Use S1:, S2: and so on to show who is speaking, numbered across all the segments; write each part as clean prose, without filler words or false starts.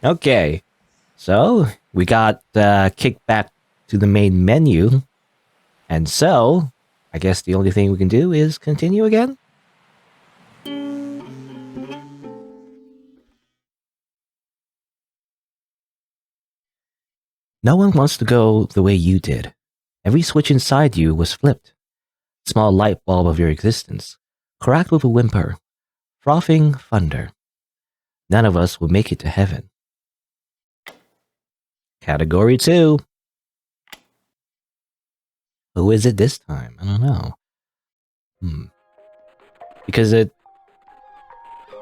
S1: Okay, so we got kicked back to the main menu, and so I guess the only thing we can do is continue again. No one wants to go the way you did. Every switch inside you was flipped. Small light bulb of your existence, cracked with a whimper, frothing thunder. None of us will make it to heaven. Category 2. Who is it this time? I don't know. Because it...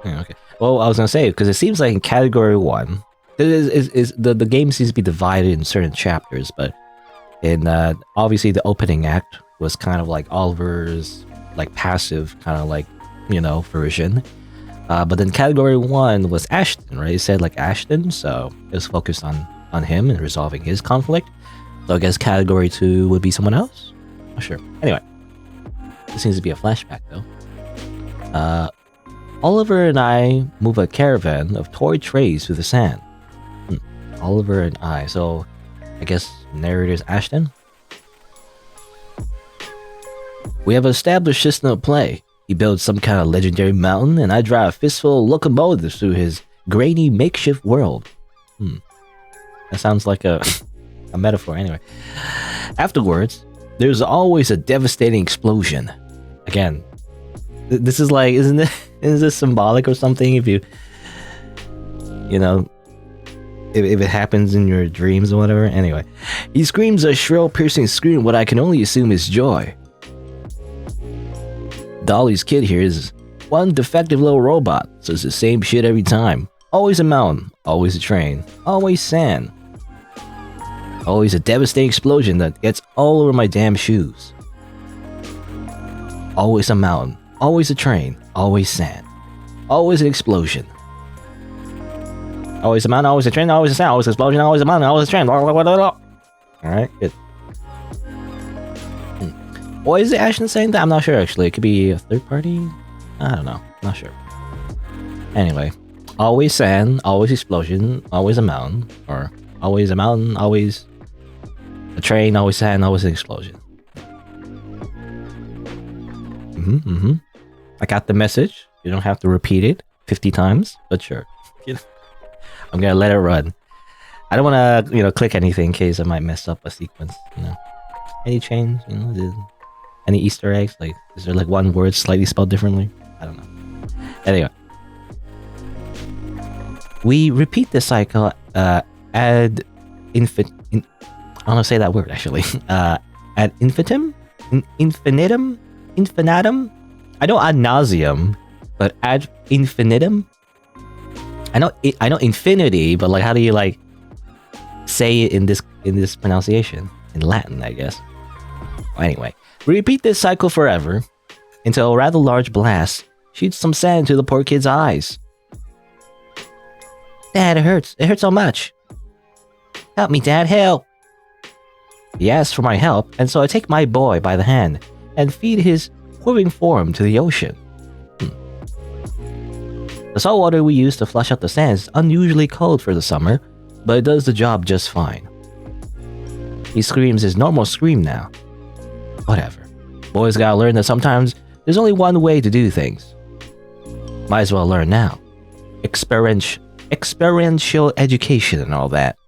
S1: Yeah, okay. Well, I was going to say, because it seems like in Category 1, the game seems to be divided in certain chapters, but in obviously the opening act was kind of like Oliver's like passive kind of like, version. But then Category 1 was Ashton, right? It said like Ashton, so it was focused on him and resolving his conflict. So I guess Category 2 would be someone else? Not sure. Anyway, this seems to be a flashback though. Oliver and I move a caravan of toy trays through the sand. Oliver and I, so I guess narrator's Ashton? We have an established system of play. He builds some kind of legendary mountain, and I drive a fistful of locomotives through his grainy makeshift world. That sounds like a metaphor anyway. Afterwards, there's always a devastating explosion. Again, this is like, is this symbolic or something? If if it happens in your dreams or whatever. Anyway, he screams a shrill, piercing scream, what I can only assume is joy. Dolly's kid here is one defective little robot, so it's the same shit every time. Always a mountain, always a train, always sand. Always a devastating explosion that gets all over my damn shoes. Always a mountain, always a train, always sand. Always an explosion. Always a mountain, always a train, always a sand, always an explosion, always a mountain, always a train. Alright, good. Or is it Ashton saying that? I'm not sure actually. It could be a third party? I don't know. Not sure. Anyway. Always sand, always explosion, always a mountain. Or always a mountain, always a train, always sand, always an explosion. I got the message. You don't have to repeat it 50 times, but sure. I'm gonna let it run. I don't want to, click anything in case I might mess up a sequence. Any change? Any Easter eggs? Like, is there like one word slightly spelled differently? I don't know. Anyway, we repeat the cycle ad infinitum. I don't know say that word actually. Ad infinitum, infinitum. I know ad nauseum, but ad infinitum. I know infinity, but like, how do you like say it in this pronunciation in Latin? I guess. Anyway, we repeat this cycle forever until a rather large blast shoots some sand into the poor kid's eyes. Dad, it hurts. It hurts so much. Help me, Dad, help. He asks for my help, and so I take my boy by the hand and feed his quivering form to the ocean. The salt water we use to flush out the sand is unusually cold for the summer, but it does the job just fine. He screams his normal scream now. Whatever. Boys gotta learn that sometimes there's only one way to do things. Might as well learn now. Experiential education and all that.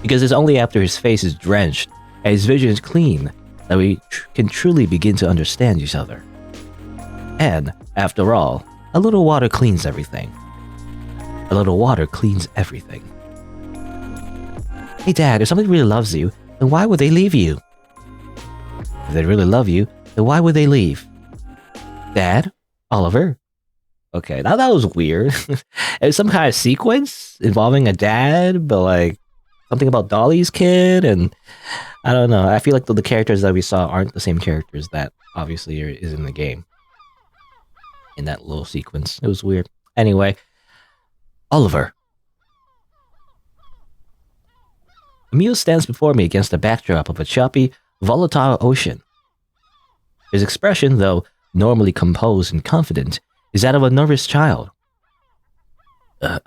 S1: Because it's only after his face is drenched and his vision is clean that we can truly begin to understand each other. And, after all, a little water cleans everything. A little water cleans everything. Hey Dad, if somebody really loves you, then why would they leave you? If they really love you, then why would they leave? Dad? Oliver? Okay, now that was weird. It was some kind of sequence involving a dad, but like something about Dolly's kid, and I don't know. I feel like the characters that we saw aren't the same characters that obviously is in the game. In that little sequence. It was weird. Anyway, Oliver. Emil stands before me against the backdrop of a choppy, volatile ocean. His expression, though normally composed and confident, is that of a nervous child.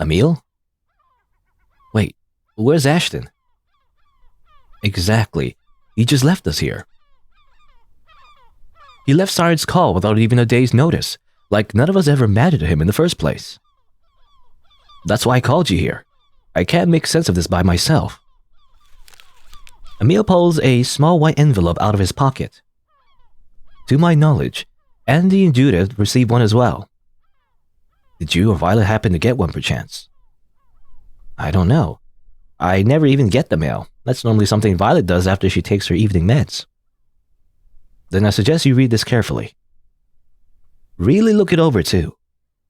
S1: Emil? Wait, where's Ashton? Exactly. He just left us here. He left Siren's call without even a day's notice, like none of us ever mattered to him in the first place. That's why I called you here. I can't make sense of this by myself. Emil pulls a small white envelope out of his pocket. To my knowledge, Andy and Judith received one as well. Did you or Violet happen to get one perchance? I don't know. I never even get the mail. That's normally something Violet does after she takes her evening meds. Then I suggest you read this carefully. Really look it over too.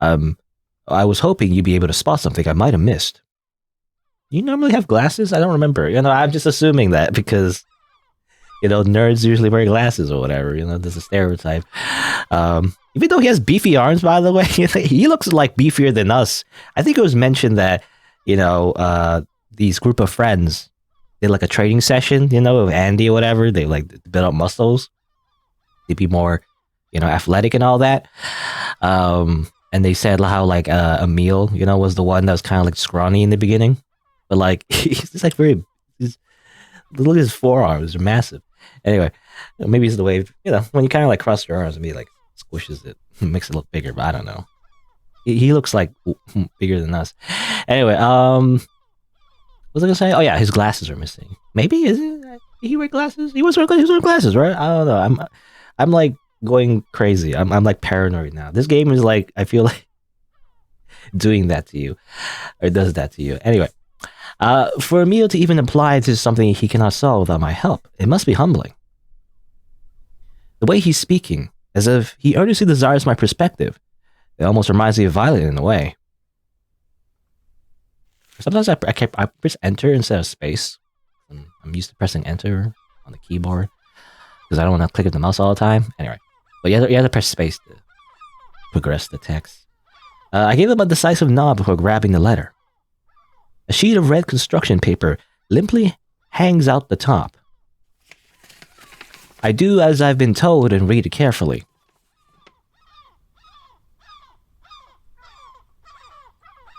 S1: I was hoping you'd be able to spot something I might have missed. You normally have glasses? I don't remember. I'm just assuming that because, nerds usually wear glasses or whatever. There's a stereotype. Even though he has beefy arms, by the way, he looks like beefier than us. I think it was mentioned that, these group of friends did like a training session, with Andy or whatever. They build up muscles. They'd be more, athletic and all that. And they said how Emil, was the one that was kind of scrawny in the beginning. But he's look at his forearms, they're massive. Anyway, maybe it's the way, when you kind of cross your arms and squishes it, makes it look bigger, but I don't know. He looks like bigger than us. Anyway, what was I gonna say? Oh yeah, his glasses are missing. Maybe did he wear glasses? He was wearing glasses, right? I don't know. I'm going crazy. I'm paranoid now. This game is I feel like doing that to you, or does that to you. Anyway, for Emil to even apply to something he cannot solve without my help, it must be humbling. The way he's speaking, as if he earnestly desires my perspective, it almost reminds me of Violet in a way. Sometimes I press enter instead of space. I'm used to pressing enter on the keyboard because I don't want to click with the mouse all the time. Anyway, but you have to press space to progress the text. I gave him a decisive nod before grabbing the letter. A sheet of red construction paper limply hangs out the top. I do as I've been told and read it carefully.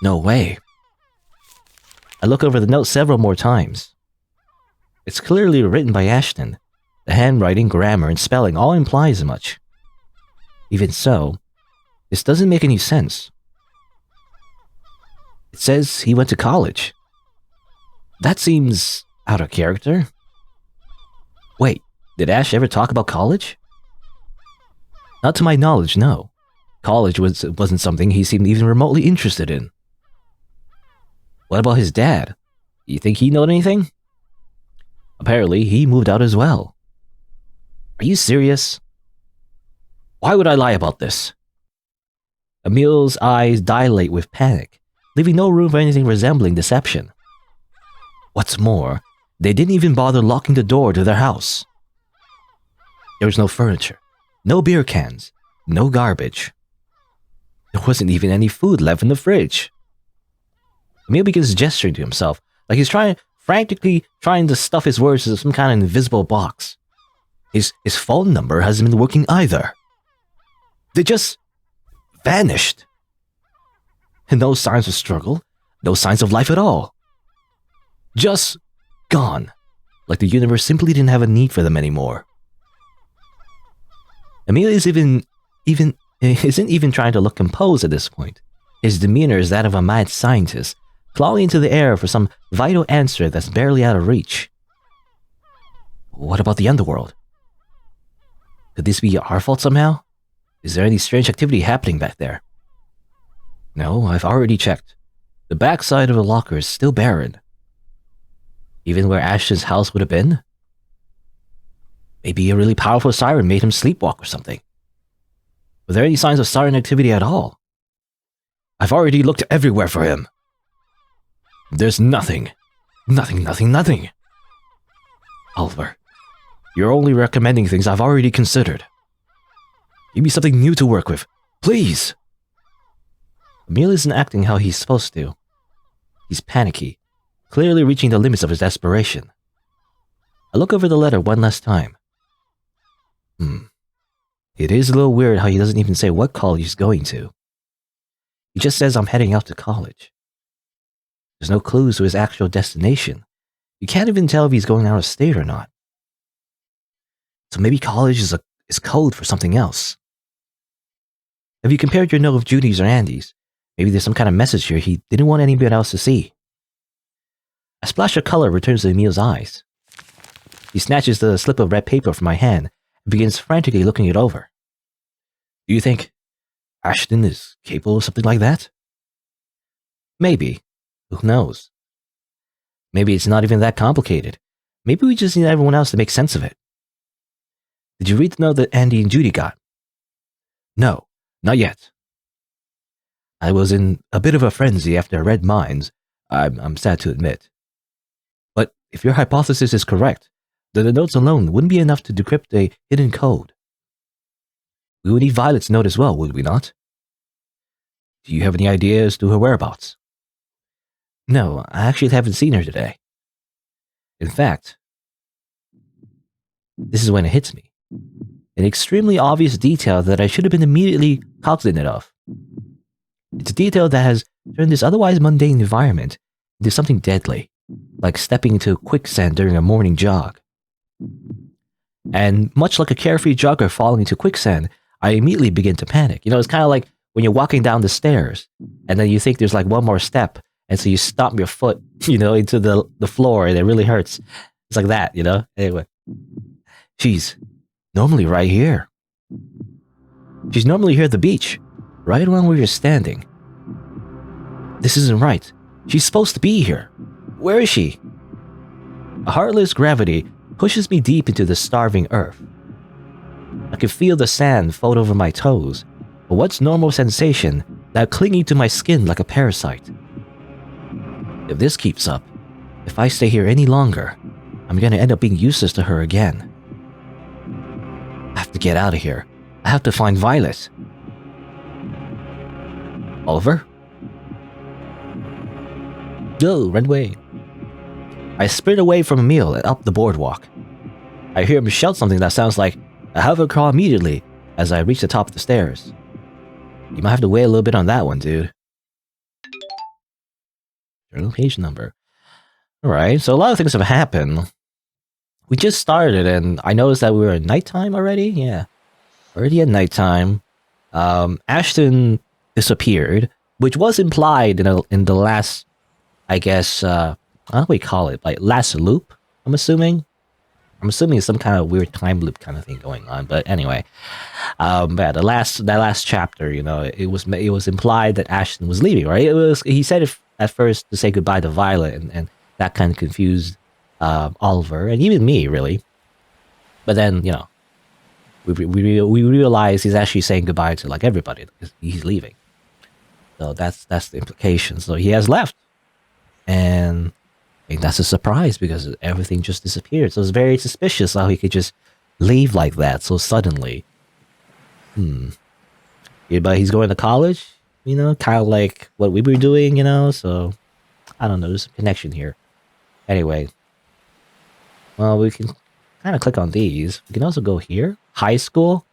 S1: No way. I look over the note several more times. It's clearly written by Ashton. The handwriting, grammar, and spelling all imply as much. Even so, this doesn't make any sense. It says he went to college. That seems out of character. Wait, did Ash ever talk about college? Not to my knowledge, no. College wasn't something he seemed even remotely interested in. What about his dad? You think he know anything? Apparently, he moved out as well. Are you serious? Why would I lie about this? Emil's eyes dilate with panic, leaving no room for anything resembling deception. What's more, they didn't even bother locking the door to their house. There was no furniture, no beer cans, no garbage. There wasn't even any food left in the fridge. Emil begins gesturing to himself, like he's frantically trying to stuff his words into some kind of invisible box. His phone number hasn't been working either. They just vanished. And no signs of struggle, no signs of life at all. Just gone, like the universe simply didn't have a need for them anymore. Emil isn't even trying to look composed at this point. His demeanor is that of a mad scientist, clawing into the air for some vital answer that's barely out of reach. What about the underworld? Could this be our fault somehow? Is there any strange activity happening back there? No, I've already checked. The backside of the locker is still barren. Even where Ashton's house would have been? Maybe a really powerful siren made him sleepwalk or something. Were there any signs of siren activity at all? I've already looked everywhere for him. There's nothing. Nothing. Oliver, you're only recommending things I've already considered. Give me something new to work with, please. Emil isn't acting how he's supposed to. He's panicky, clearly reaching the limits of his desperation. I look over the letter one last time. It is a little weird how he doesn't even say what college he's going to. He just says I'm heading out to college. There's no clues to his actual destination. You can't even tell if he's going out of state or not. So maybe college is code for something else. Have you compared your note with Judy's or Andy's? Maybe there's some kind of message here he didn't want anybody else to see. A splash of color returns to Emil's eyes. He snatches the slip of red paper from my hand and begins frantically looking it over. Do you think Ashton is capable of something like that? Maybe. Who knows? Maybe it's not even that complicated. Maybe we just need everyone else to make sense of it. Did you read the note that Andy and Judy got? No, not yet. I was in a bit of a frenzy after I read mine, I'm sad to admit. But if your hypothesis is correct, then the notes alone wouldn't be enough to decrypt a hidden code. We would need Violet's note as well, would we not? Do you have any idea as to her whereabouts? No, I actually haven't seen her today. In fact, this is when it hits me. An extremely obvious detail that I should have been immediately cognizant of. It's a detail that has turned this otherwise mundane environment into something deadly, like stepping into quicksand during a morning jog. And much like a carefree jogger falling into quicksand, I immediately begin to panic. You know, it's kind of like when you're walking down the stairs, and then you think there's like one more step, and so you stomp your foot, into the floor, and it really hurts. It's like that, Anyway. She's normally right here. She's normally here at the beach, right around where you're standing. This isn't right. She's supposed to be here. Where is she? A heartless gravity pushes me deep into the starving earth. I can feel the sand fold over my toes, a once normal sensation now clinging to my skin like a parasite. If this keeps up, if I stay here any longer, I'm gonna end up being useless to her again. I have to get out of here. I have to find Violet. Oliver? Go, run away. I sprint away from Emil and up the boardwalk. I hear him shout something that sounds like, I have a crawl immediately, as I reach the top of the stairs. You might have to wait a little bit on that one, dude. Journal page number. Alright, so a lot of things have happened. We just started and I noticed that we were at nighttime already. Yeah. Already at nighttime. Ashton disappeared, which was implied in the last, I guess, how do we call it? Like last loop, I'm assuming. I'm assuming it's some kind of weird time loop kind of thing going on. But anyway, but that last chapter, it was implied that Ashton was leaving, right? He said it at first to say goodbye to Violet, and that kind of confused Oliver and even me, really. But then, we realize he's actually saying goodbye to like everybody because he's leaving. So that's the implication. So he has left, and I think that's a surprise because everything just disappeared. So it's very suspicious how he could just leave like that so suddenly. Yeah, but he's going to college, kind of like what we were doing, So I don't know. There's a connection here. Anyway. Well, we can kind of click on these. We can also go here. High school.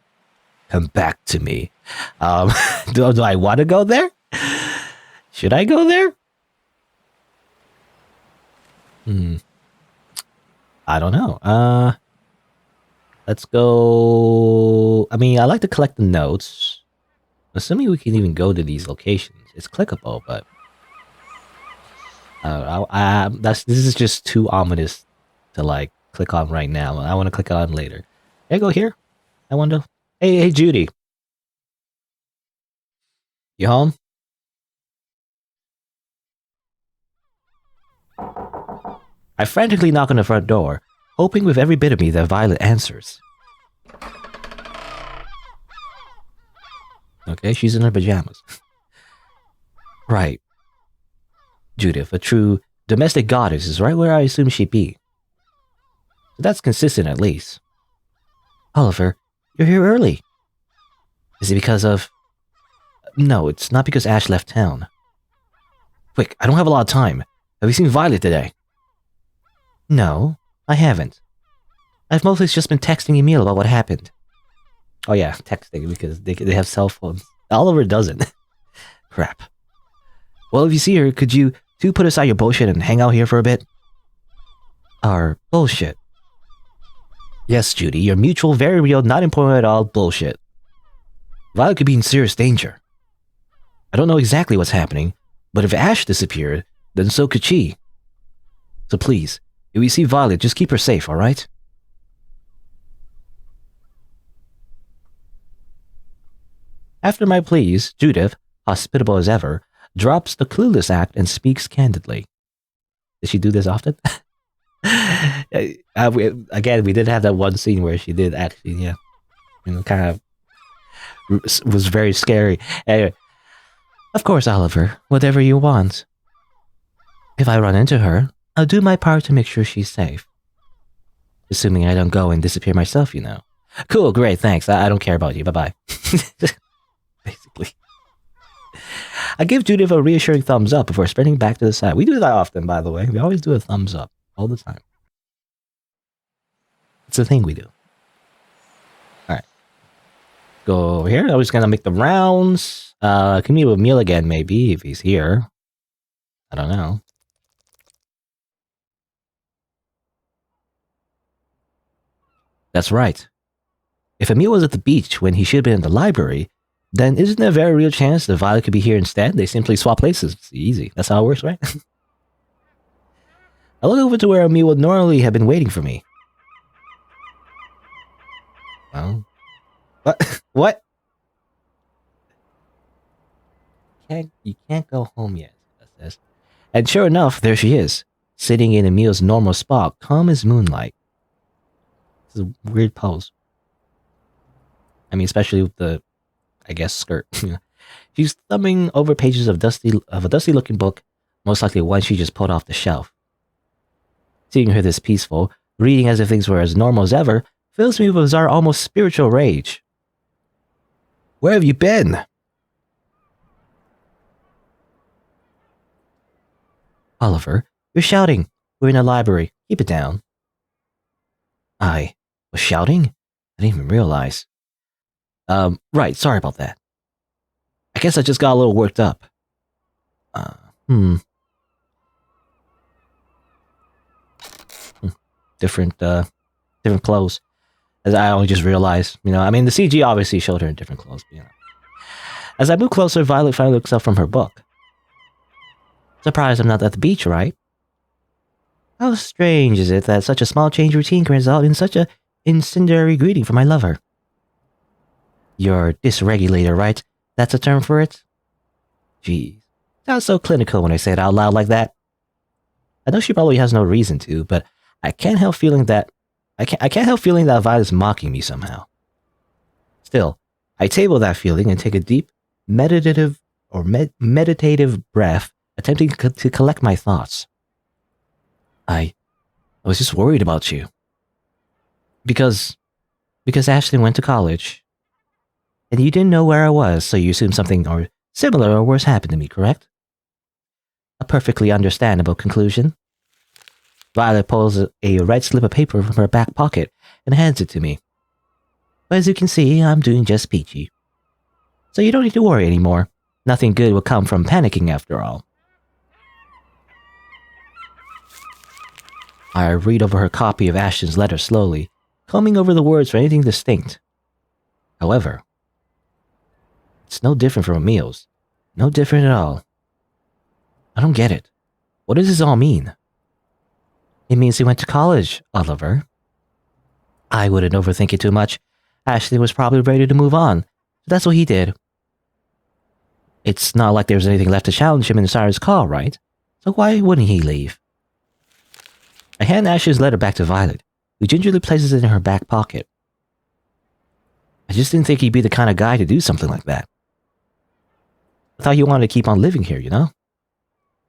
S1: Come back to me. Do I want to go there? Should I go there? I don't know. Let's go. I mean, I like to collect the notes. Assuming we can even go to these locations. It's clickable, but this is just too ominous to like click on right now. I want to click on later. Can I go here? I wonder. Hey, Judy. You home? I frantically knock on the front door, hoping with every bit of me that Violet answers. Okay, she's in her pajamas. Right. Judith, a true domestic goddess, is right where I assume she'd be. That's consistent, at least. Oliver, you're here early. Is it because of... No, it's not because Ash left town. Quick, I don't have a lot of time. Have you seen Violet today? No, I haven't. I've mostly just been texting Emil about what happened. Oh yeah, texting, because they have cell phones. Oliver doesn't. Crap. Well, if you see her, could you to put aside your bullshit and hang out here for a bit? Our bullshit. Yes, Judy, your mutual, very real, not important at all bullshit. Violet could be in serious danger. I don't know exactly what's happening, but if Ash disappeared, then so could she. So please, if we see Violet, just keep her safe, alright? After my pleas, Judith, hospitable as ever, drops the clueless act and speaks candidly. Did she do this often? Again, we did have that one scene where she did actually, kind of was very scary. Anyway, of course, Oliver, whatever you want. If I run into her, I'll do my part to make sure she's safe. Assuming I don't go and disappear myself, you know. Cool, great, thanks. I don't care about you. Bye-bye. Basically. I give Judith a reassuring thumbs up before sprinting back to the side. We do that often, by the way. We always do a thumbs up. All the time. It's a thing we do. Alright. Go over here. I was gonna make the rounds. Can meet with Emil again, maybe, if he's here. I don't know. That's right. If Emil was at the beach when he should have been in the library, then isn't there a very real chance that Violet could be here instead? They simply swap places. It's easy. That's how it works, right? I look over to where Emil would normally have been waiting for me. Well, what? What? You can't go home yet, that says. And sure enough, there she is, sitting in Emil's normal spot, calm as moonlight. This is a weird pose. I mean, especially with the, I guess, skirt. She's thumbing over pages of a dusty-looking book, most likely one she just pulled off the shelf. Seeing her this peaceful, reading as if things were as normal as ever, fills me with a bizarre, almost spiritual rage. Where have you been? Oliver, you're shouting. We're in the library. Keep it down. I was shouting? I didn't even realize. Right, sorry about that. I guess I just got a little worked up. Different clothes. As I only just realized, I mean, the CG obviously showed her in different clothes, As I move closer, Violet finally looks up from her book. Surprised I'm not at the beach, right? How strange is it that such a small change routine can result in such a incendiary greeting from my lover? You're dysregulated, right? That's a term for it? Geez. Sounds so clinical when I say it out loud like that. I know she probably has no reason to, but I can't help feeling that Violet's mocking me somehow. Still, I table that feeling and take a deep, meditative breath, attempting to collect my thoughts. I was just worried about you. Because Ashley went to college. And you didn't know where I was, so you assumed something or similar or worse happened to me, correct? A perfectly understandable conclusion. Violet pulls a red slip of paper from her back pocket and hands it to me. But as you can see, I'm doing just peachy. So you don't need to worry anymore. Nothing good will come from panicking after all. I read over her copy of Ashton's letter slowly, combing over the words for anything distinct. However, it's no different from Emil's. No different at all. I don't get it. What does this all mean? It means he went to college, Oliver. I wouldn't overthink it too much. Ashley was probably ready to move on, so that's what he did. It's not like there was anything left to challenge him in Siren's call, right? So why wouldn't he leave? I hand Ashley's letter back to Violet, who gingerly places it in her back pocket. I just didn't think he'd be the kind of guy to do something like that. I thought he wanted to keep on living here,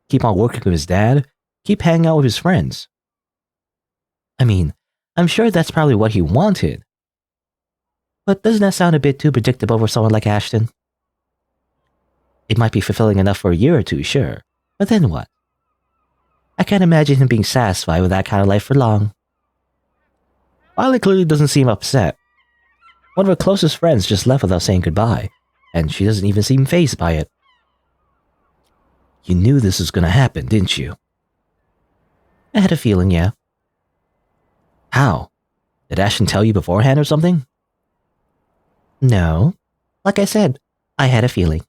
S1: Keep on working with his dad, keep hanging out with his friends. I mean, I'm sure that's probably what he wanted. But doesn't that sound a bit too predictable for someone like Ashton? It might be fulfilling enough for a year or two, sure. But then what? I can't imagine him being satisfied with that kind of life for long. Violet clearly doesn't seem upset. One of her closest friends just left without saying goodbye, and she doesn't even seem fazed by it. You knew this was gonna happen, didn't you? I had a feeling, yeah. How? Did Ashton tell you beforehand or something? No. Like I said, I had a feeling.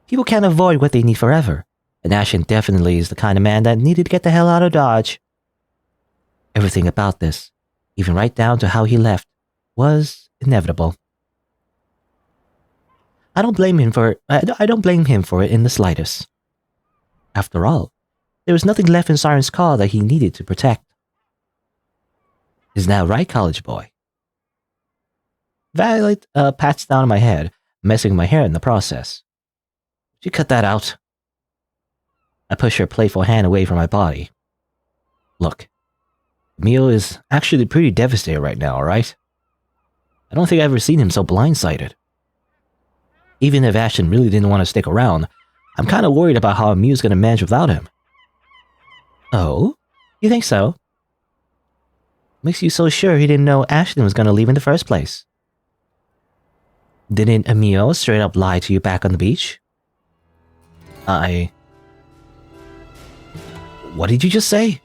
S1: People can't avoid what they need forever, and Ashton definitely is the kind of man that needed to get the hell out of Dodge. Everything about this, even right down to how he left, was inevitable. I don't blame him for it in the slightest. After all, there was nothing left in Siren's call that he needed to protect. Isn't that right, college boy? Violet pats down my head, messing my hair in the process. Did you cut that out? I push her playful hand away from my body. Look, Emil is actually pretty devastated right now, alright? I don't think I've ever seen him so blindsided. Even if Ashton really didn't want to stick around, I'm kind of worried about how Emil's going to manage without him. Oh? You think so? Makes you so sure he didn't know Ashton was going to leave in the first place. Didn't Emil straight up lie to you back on the beach? What did you just say?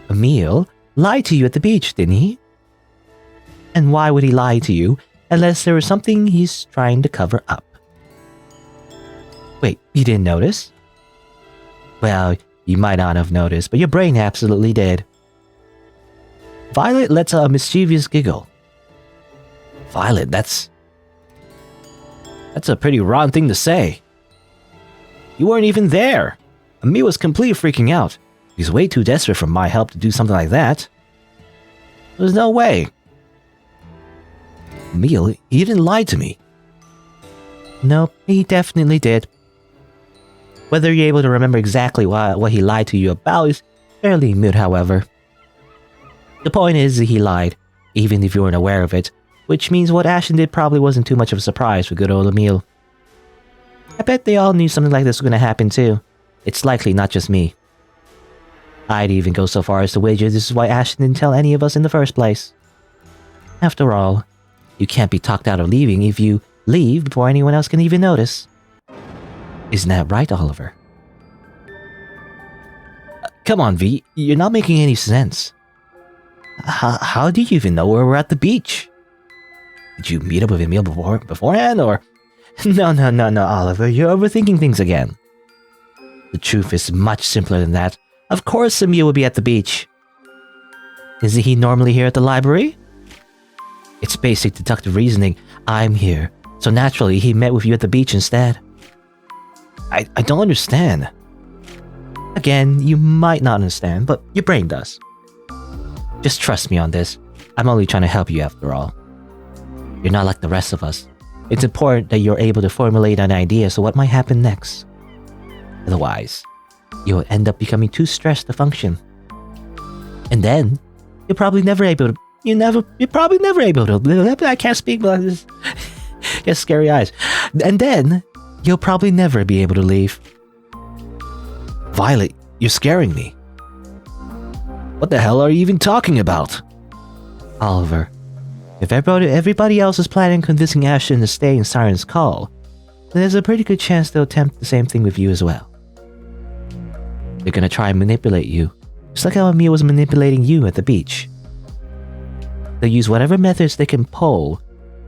S1: Emil lied to you at the beach, didn't he? And why would he lie to you unless there was something he's trying to cover up? Wait, you didn't notice? Well, you might not have noticed, but your brain absolutely did. Violet lets out a mischievous giggle. Violet, that's a pretty rotten thing to say. You weren't even there. Emil was completely freaking out. He's way too desperate for my help to do something like that. There's no way. Emil, he didn't lie to me. No, he definitely did. Whether you're able to remember exactly what he lied to you about is fairly moot, however. The point is that he lied, even if you weren't aware of it, which means what Ashton did probably wasn't too much of a surprise for good old Emil. I bet they all knew something like this was going to happen too. It's likely not just me. I'd even go so far as to wager this is why Ashton didn't tell any of us in the first place. After all, you can't be talked out of leaving if you leave before anyone else can even notice. Isn't that right, Oliver? Come on, V, you're not making any sense. How do you even know where we're at the beach? Did you meet up with Emil beforehand, or... No, Oliver, you're overthinking things again. The truth is much simpler than that. Of course Emil will be at the beach. Isn't he normally here at the library? It's basic deductive reasoning. I'm here, so naturally he met with you at the beach instead. I don't understand. Again, you might not understand, but your brain does. Just trust me on this. I'm only trying to help you after all. You're not like the rest of us. It's important that you're able to formulate an idea as to what might happen next. Otherwise, you'll end up becoming too stressed to function. And then, you're probably never able to... I can't speak, but this... Get scary eyes. And then, you'll probably never be able to leave. Violet, you're scaring me. What the hell are you even talking about? Oliver, if everybody else is planning on convincing Ashton to stay in Siren's call, then there's a pretty good chance they'll attempt the same thing with you as well. They're gonna try and manipulate you, just like how Emil was manipulating you at the beach. They'll use whatever methods they can pull,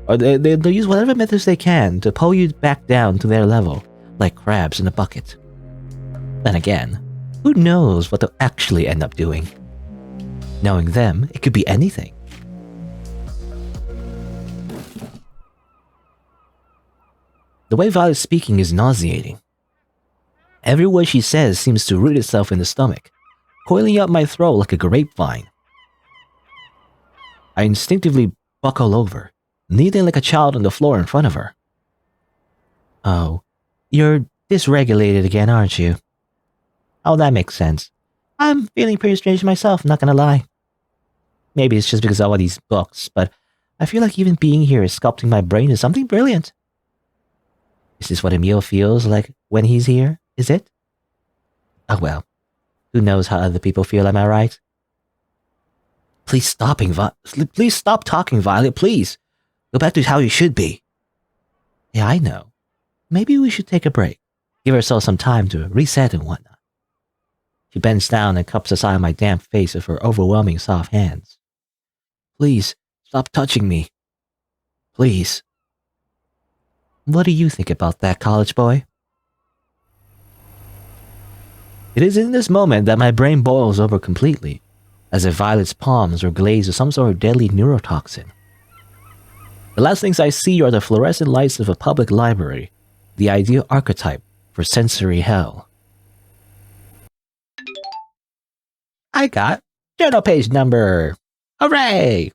S1: or they'll use whatever methods they can to pull you back down to their level, like crabs in a bucket. Then again, who knows what they'll actually end up doing? Knowing them, it could be anything. The way Violet's speaking is nauseating. Every word she says seems to root itself in the stomach, coiling up my throat like a grapevine. I instinctively buckle over, kneeling like a child on the floor in front of her. Oh, you're dysregulated again, aren't you? Oh, that makes sense. I'm feeling pretty strange myself, not gonna lie. Maybe it's just because of all these books, but I feel like even being here is sculpting my brain into something brilliant. Is this what Emil feels like when he's here? Is it? Oh well, who knows how other people feel, am I right? Please stop talking, Violet, please. Go back to how you should be. Yeah, I know. Maybe we should take a break. Give herself some time to reset and whatnot. She bends down and cups aside my damp face with her overwhelming soft hands. Please, stop touching me. Please. What do you think about that, college boy? It is in this moment that my brain boils over completely, as if Violet's palms were glazed with some sort of deadly neurotoxin. The last things I see are the fluorescent lights of a public library, the ideal archetype for sensory hell. I got journal page number. Hooray!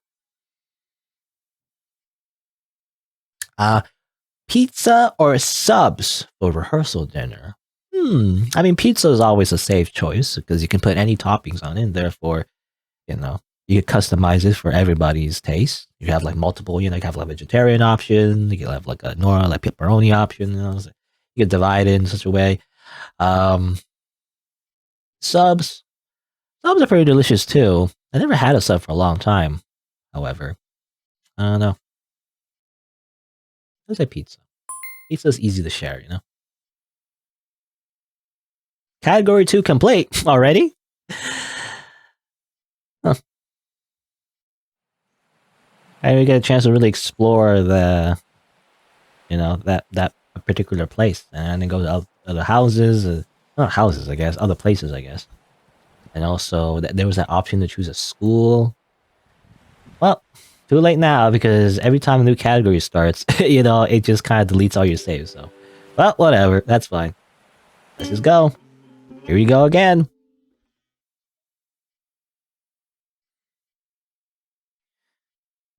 S1: Pizza or subs for rehearsal dinner? I mean, pizza is always a safe choice because you can put any toppings on it, and therefore, you can customize it for everybody's taste. You have like multiple, you can have like a vegetarian option, you can have like a normal, like pepperoni option, so you can divide it in such a way. Subs are pretty delicious too. I never had a sub for a long time, however. I don't know. Let's say pizza. Pizza is easy to share, Category 2 complete already? Huh. I didn't get a chance to really explore the, that particular place. And then go to other houses, not houses, I guess, other places, I guess. And also, there was that option to choose a school. Well, too late now, because every time a new category starts, it just kind of deletes all your saves, so. Well, whatever, that's fine. Let's just go. Here we go again.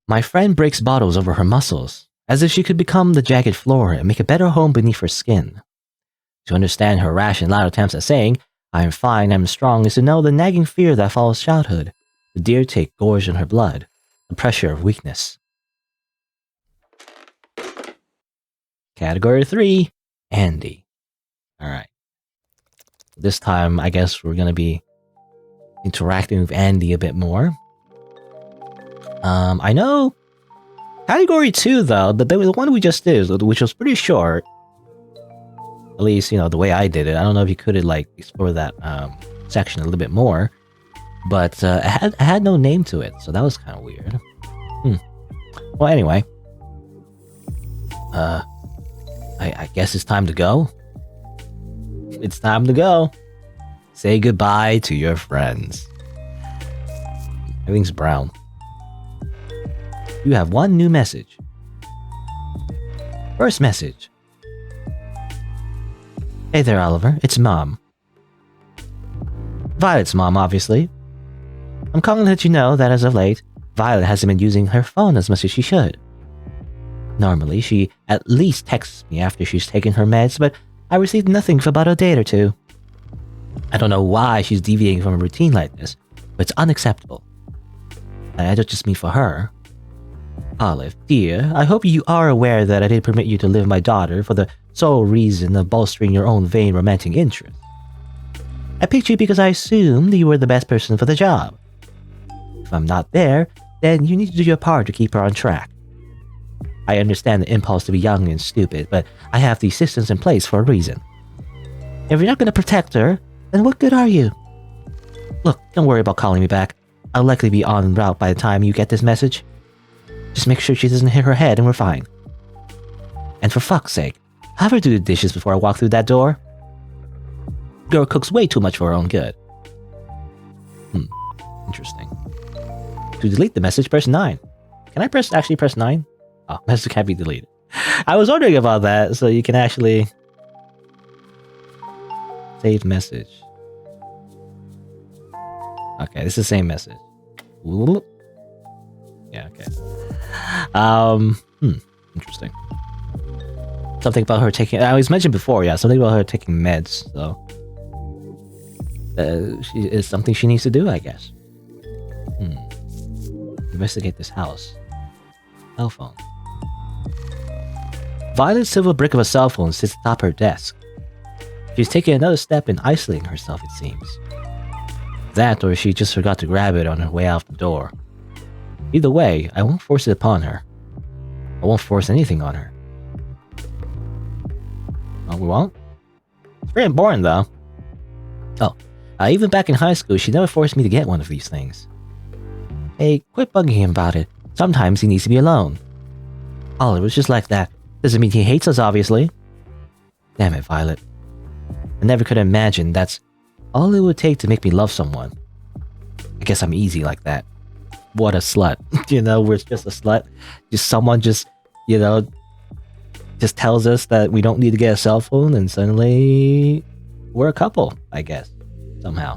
S1: My friend breaks bottles over her muscles, as if she could become the jagged floor and make a better home beneath her skin. To understand her rash and loud attempts at saying, I am fine, I am strong, is to know the nagging fear that follows childhood, the deer tick gorged in her blood, the pressure of weakness. Category 3, Andy. Alright. This time, I guess we're gonna be interacting with Andy a bit more. I know Category 2, though, the one we just did, which was pretty short. At least, the way I did it. I don't know if you could explore that section a little bit more. But it had no name to it, so that was kind of weird. Well, anyway. I guess it's time to go. It's time to go. Say goodbye to your friends. Everything's brown. You have one new message. First message. Hey there, Oliver. It's Mom. Violet's mom, obviously. I'm calling to let you know that as of late, Violet hasn't been using her phone as much as she should. Normally, she at least texts me after she's taken her meds, but I received nothing for about a day or two. I don't know why she's deviating from a routine like this, but it's unacceptable. And I don't just mean for her. Olive, dear, I hope you are aware that I did permit you to live with my daughter for the sole reason of bolstering your own vain romantic interest. I picked you because I assumed you were the best person for the job. If I'm not there, then you need to do your part to keep her on track. I understand the impulse to be young and stupid, but I have these systems in place for a reason. If you're not going to protect her, then what good are you? Look, don't worry about calling me back. I'll likely be en route by the time you get this message. Just make sure she doesn't hit her head and we're fine. And for fuck's sake, have her do the dishes before I walk through that door. Girl cooks way too much for her own good. Interesting. To delete the message, press 9. Can I actually press 9? Oh, message can't be deleted. I was wondering about that, so you can actually save message. Okay, this is the same message. Yeah, okay. Interesting. Something about her taking... I was mentioned before, yeah, something about her taking meds, so... it's something she needs to do, I guess. Investigate this house. Cell phone. Violet's silver brick of a cell phone sits atop her desk. She's taking another step in isolating herself, it seems. That, or she just forgot to grab it on her way out the door. Either way, I won't force it upon her. I won't force anything on her. Oh, we won't? Very important, though. Oh, even back in high school, she never forced me to get one of these things. Hey, quit bugging him about it. Sometimes he needs to be alone. Oh, it was just like that. Doesn't mean he hates us, obviously. Damn it, Violet. I never could imagine that's all it would take to make me love someone. I guess I'm easy like that. What a slut. We're just a slut. Just someone just tells us that we don't need to get a cell phone and suddenly we're a couple, I guess. Somehow.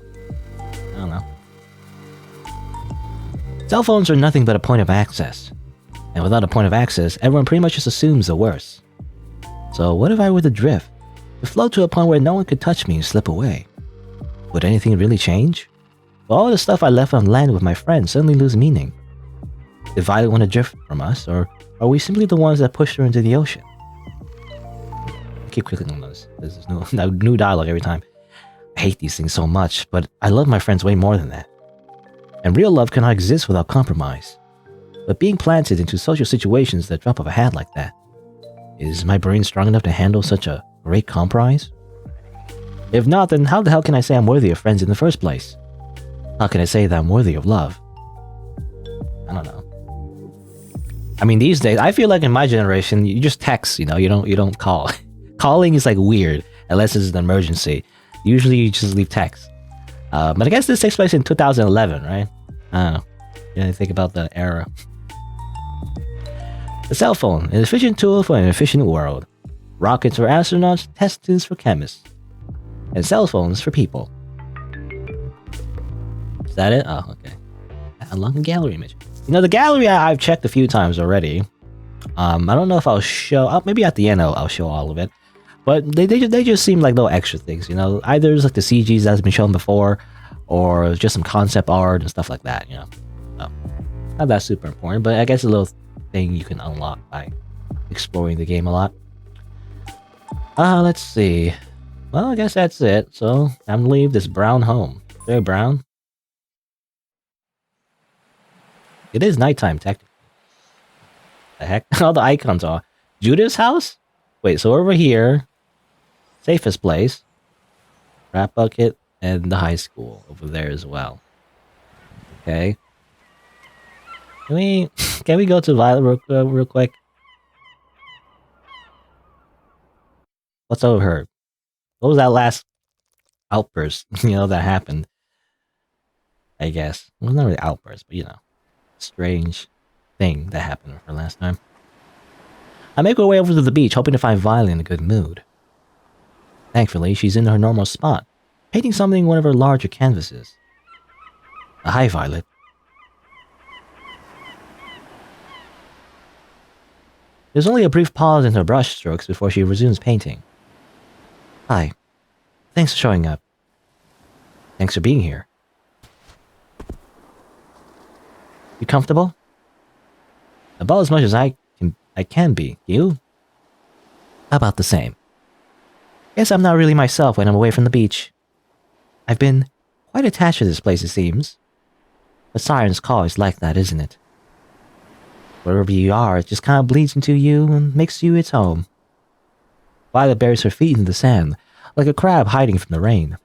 S1: I don't know. Cell phones are nothing but a point of access. And without a point of access, everyone pretty much just assumes the worst. So what if I were to drift? To float to a point where no one could touch me and slip away? Would anything really change? Will all the stuff I left on land with my friends suddenly lose meaning? Did Violet want to drift from us, or are we simply the ones that pushed her into the ocean? I keep clicking on this. There's new dialogue every time. I hate these things so much, but I love my friends way more than that. And real love cannot exist without compromise. But being planted into social situations that drop of a hat like that, is my brain strong enough to handle such a great compromise? If not, then how the hell can I say I'm worthy of friends in the first place? How can I say that I'm worthy of love? I don't know. I mean, these days, I feel like in my generation, you just text, you don't call. Calling is like weird, unless it's an emergency. Usually you just leave text. But I guess this takes place in 2011, right? I don't know. You think about the era. The cell phone, an efficient tool for an efficient world. Rockets for astronauts, test tubes for chemists. And cell phones for people. Is that it? Oh, okay. Unlock the gallery image. The gallery I've checked a few times already. I don't know if I'll show... maybe at the end I'll show all of it. But they just seem like little extra things, Either it's like the CGs that's been shown before, or just some concept art and stuff like that, So, not that super important, but I guess a little thing you can unlock by exploring the game a lot. Let's see. Well, I guess that's it. So, time to leave this brown home. Very brown. It is nighttime, technically. The heck? All the icons are. Judith's house? Wait, so over here. Safest place. Rat bucket. And the high school over there as well. Okay. Can we go to Violet real quick? What's over her? What was that last outburst, that happened? I guess. Well, not really outburst, but strange thing that happened with her last time. I make my way over to the beach, hoping to find Violet in a good mood. Thankfully, she's in her normal spot, painting something in one of her larger canvases. Hi, Violet. There's only a brief pause in her brush strokes before she resumes painting. Hi. Thanks for showing up. Thanks for being here. You comfortable? About as much as I can be. You? About the same. Guess I'm not really myself when I'm away from the beach. I've been quite attached to this place, it seems. But Siren's call is like that, isn't it? Wherever you are, it just kind of bleeds into you and makes you its home. Violet buries her feet in the sand, like a crab hiding from the rain.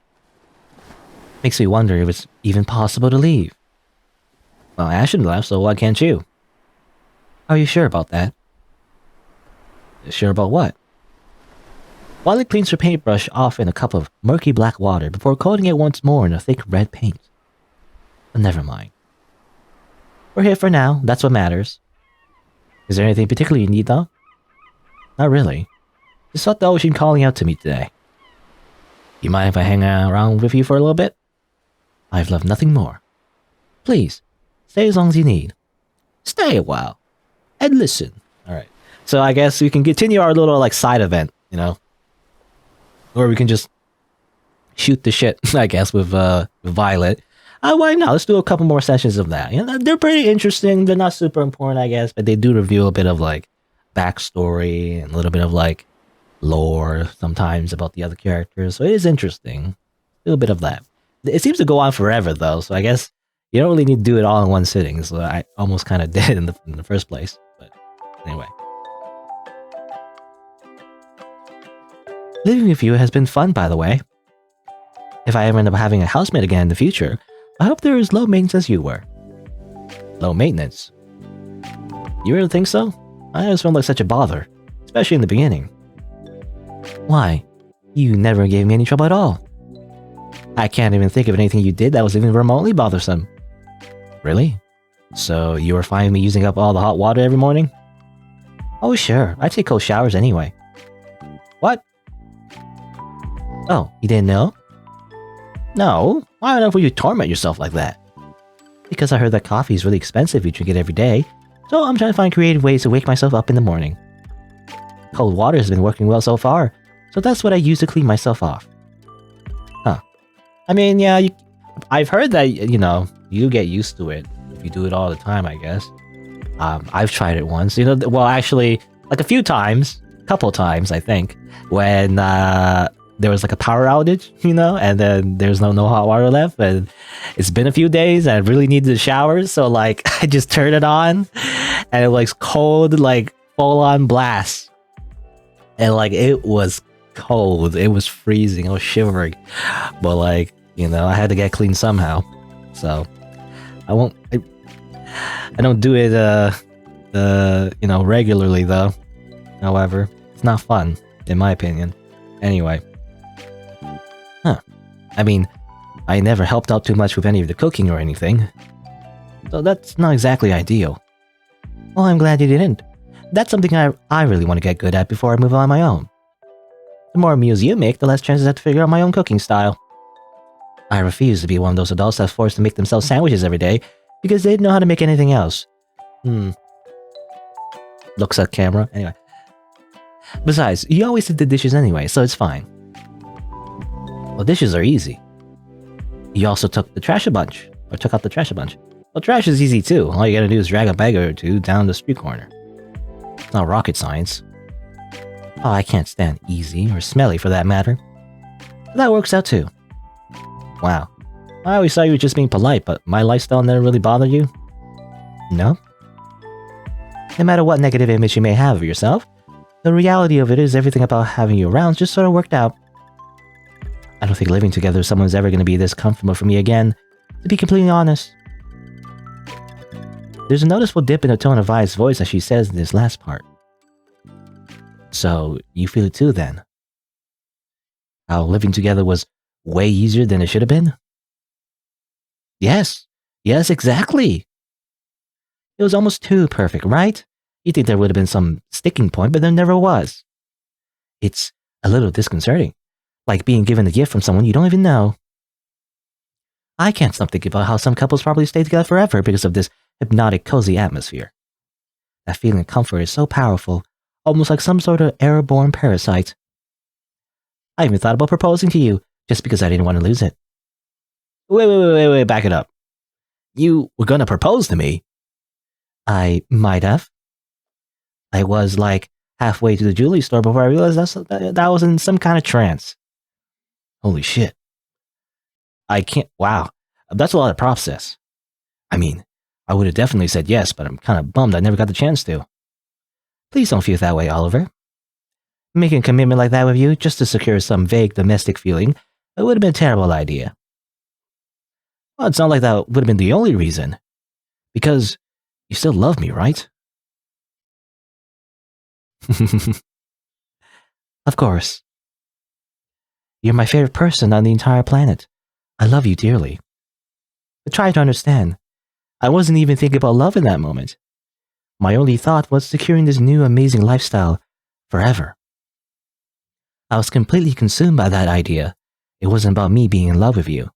S1: Makes me wonder if it's even possible to leave. Well, Ashton left, so why can't you? Are you sure about that? Sure about what? Violet cleans her paintbrush off in a cup of murky black water before coating it once more in a thick red paint. But never mind. We're here for now, that's what matters. Is there anything particular you need, though? Not really. Just felt the ocean calling out to me today. You mind if I hang around with you for a little bit? I've loved nothing more. Please, stay as long as you need. Stay a while. And listen. Alright. So I guess we can continue our little, side event, Or we can just shoot the shit, I guess, with Violet. Why not? Let's do a couple more sessions of that. They're pretty interesting. They're not super important, I guess, but they do reveal a bit of, backstory and a little bit of, lore sometimes about the other characters. So it is interesting. A little bit of that. It seems to go on forever, though, so I guess you don't really need to do it all in one sitting, so I almost kind of did in the first place. But anyway. Living with you has been fun, by the way. If I ever end up having a housemate again in the future, I hope they're as low maintenance as you were. Low maintenance? You really think so? I always felt like such a bother, especially in the beginning. Why? You never gave me any trouble at all. I can't even think of anything you did that was even remotely bothersome. Really? So you were fine with me using up all the hot water every morning? Oh sure, I take cold showers anyway. What? Oh, you didn't know? No, why on earth would you torment yourself like that? Because I heard that coffee is really expensive if you drink it every day, so I'm trying to find creative ways to wake myself up in the morning. Cold water has been working well so far, so that's what I use to clean myself off. Huh. I mean, yeah, I've heard that, you get used to it if you do it all the time, I guess. I've tried it once, well, actually, like a few times, couple times, I think, when, there was like a power outage, and then there's no hot water left, and it's been a few days, and I really needed the shower, so like, I just turned it on, and it was cold, like, full-on blast. And like, it was cold, it was freezing, I was shivering, but like, I had to get clean somehow, so I don't do it, regularly though. However, it's not fun, in my opinion. Anyway. Huh. I mean, I never helped out too much with any of the cooking or anything, so that's not exactly ideal. Well, I'm glad you didn't. That's something I really want to get good at before I move on my own. The more meals you make, the less chances I have to figure out my own cooking style. I refuse to be one of those adults that's forced to make themselves sandwiches every day because they didn't know how to make anything else. Looks at camera. Anyway. Besides, you always did the dishes anyway, so it's fine. Well, dishes are easy. You also took the trash a bunch. Or took out the trash a bunch. Well, trash is easy too. All you gotta do is drag a bag or two down the street corner. It's not rocket science. Oh, I can't stand easy, or smelly for that matter. But that works out too. Wow. I always thought you were just being polite, but my lifestyle never really bothered you? No? No matter what negative image you may have of yourself, the reality of it is everything about having you around just sort of worked out. I don't think living together with someone is ever going to be this comfortable for me again, to be completely honest. There's a noticeable dip in the tone of Vi's voice as she says in this last part. So, you feel it too then? How living together was way easier than it should have been? Yes, exactly. It was almost too perfect, right? You'd think there would have been some sticking point, but there never was. It's a little disconcerting. Like being given a gift from someone you don't even know. I can't stop thinking about how some couples probably stay together forever because of this hypnotic, cozy atmosphere. That feeling of comfort is so powerful, almost like some sort of airborne parasite. I even thought about proposing to you, just because I didn't want to lose it. Wait, back it up. You were gonna propose to me? I might have. I was like halfway to the jewelry store before I realized that I was in some kind of trance. Holy shit. I can't, wow. That's a lot of process. I mean, I would have definitely said yes, but I'm kind of bummed I never got the chance to. Please don't feel that way, Oliver. Making a commitment like that with you just to secure some vague domestic feeling, it would have been a terrible idea. Well, it's not like that would have been the only reason. Because you still love me, right? Of course. You're my favorite person on the entire planet. I love you dearly. But try to understand. I wasn't even thinking about love in that moment. My only thought was securing this new amazing lifestyle forever. I was completely consumed by that idea. It wasn't about me being in love with you.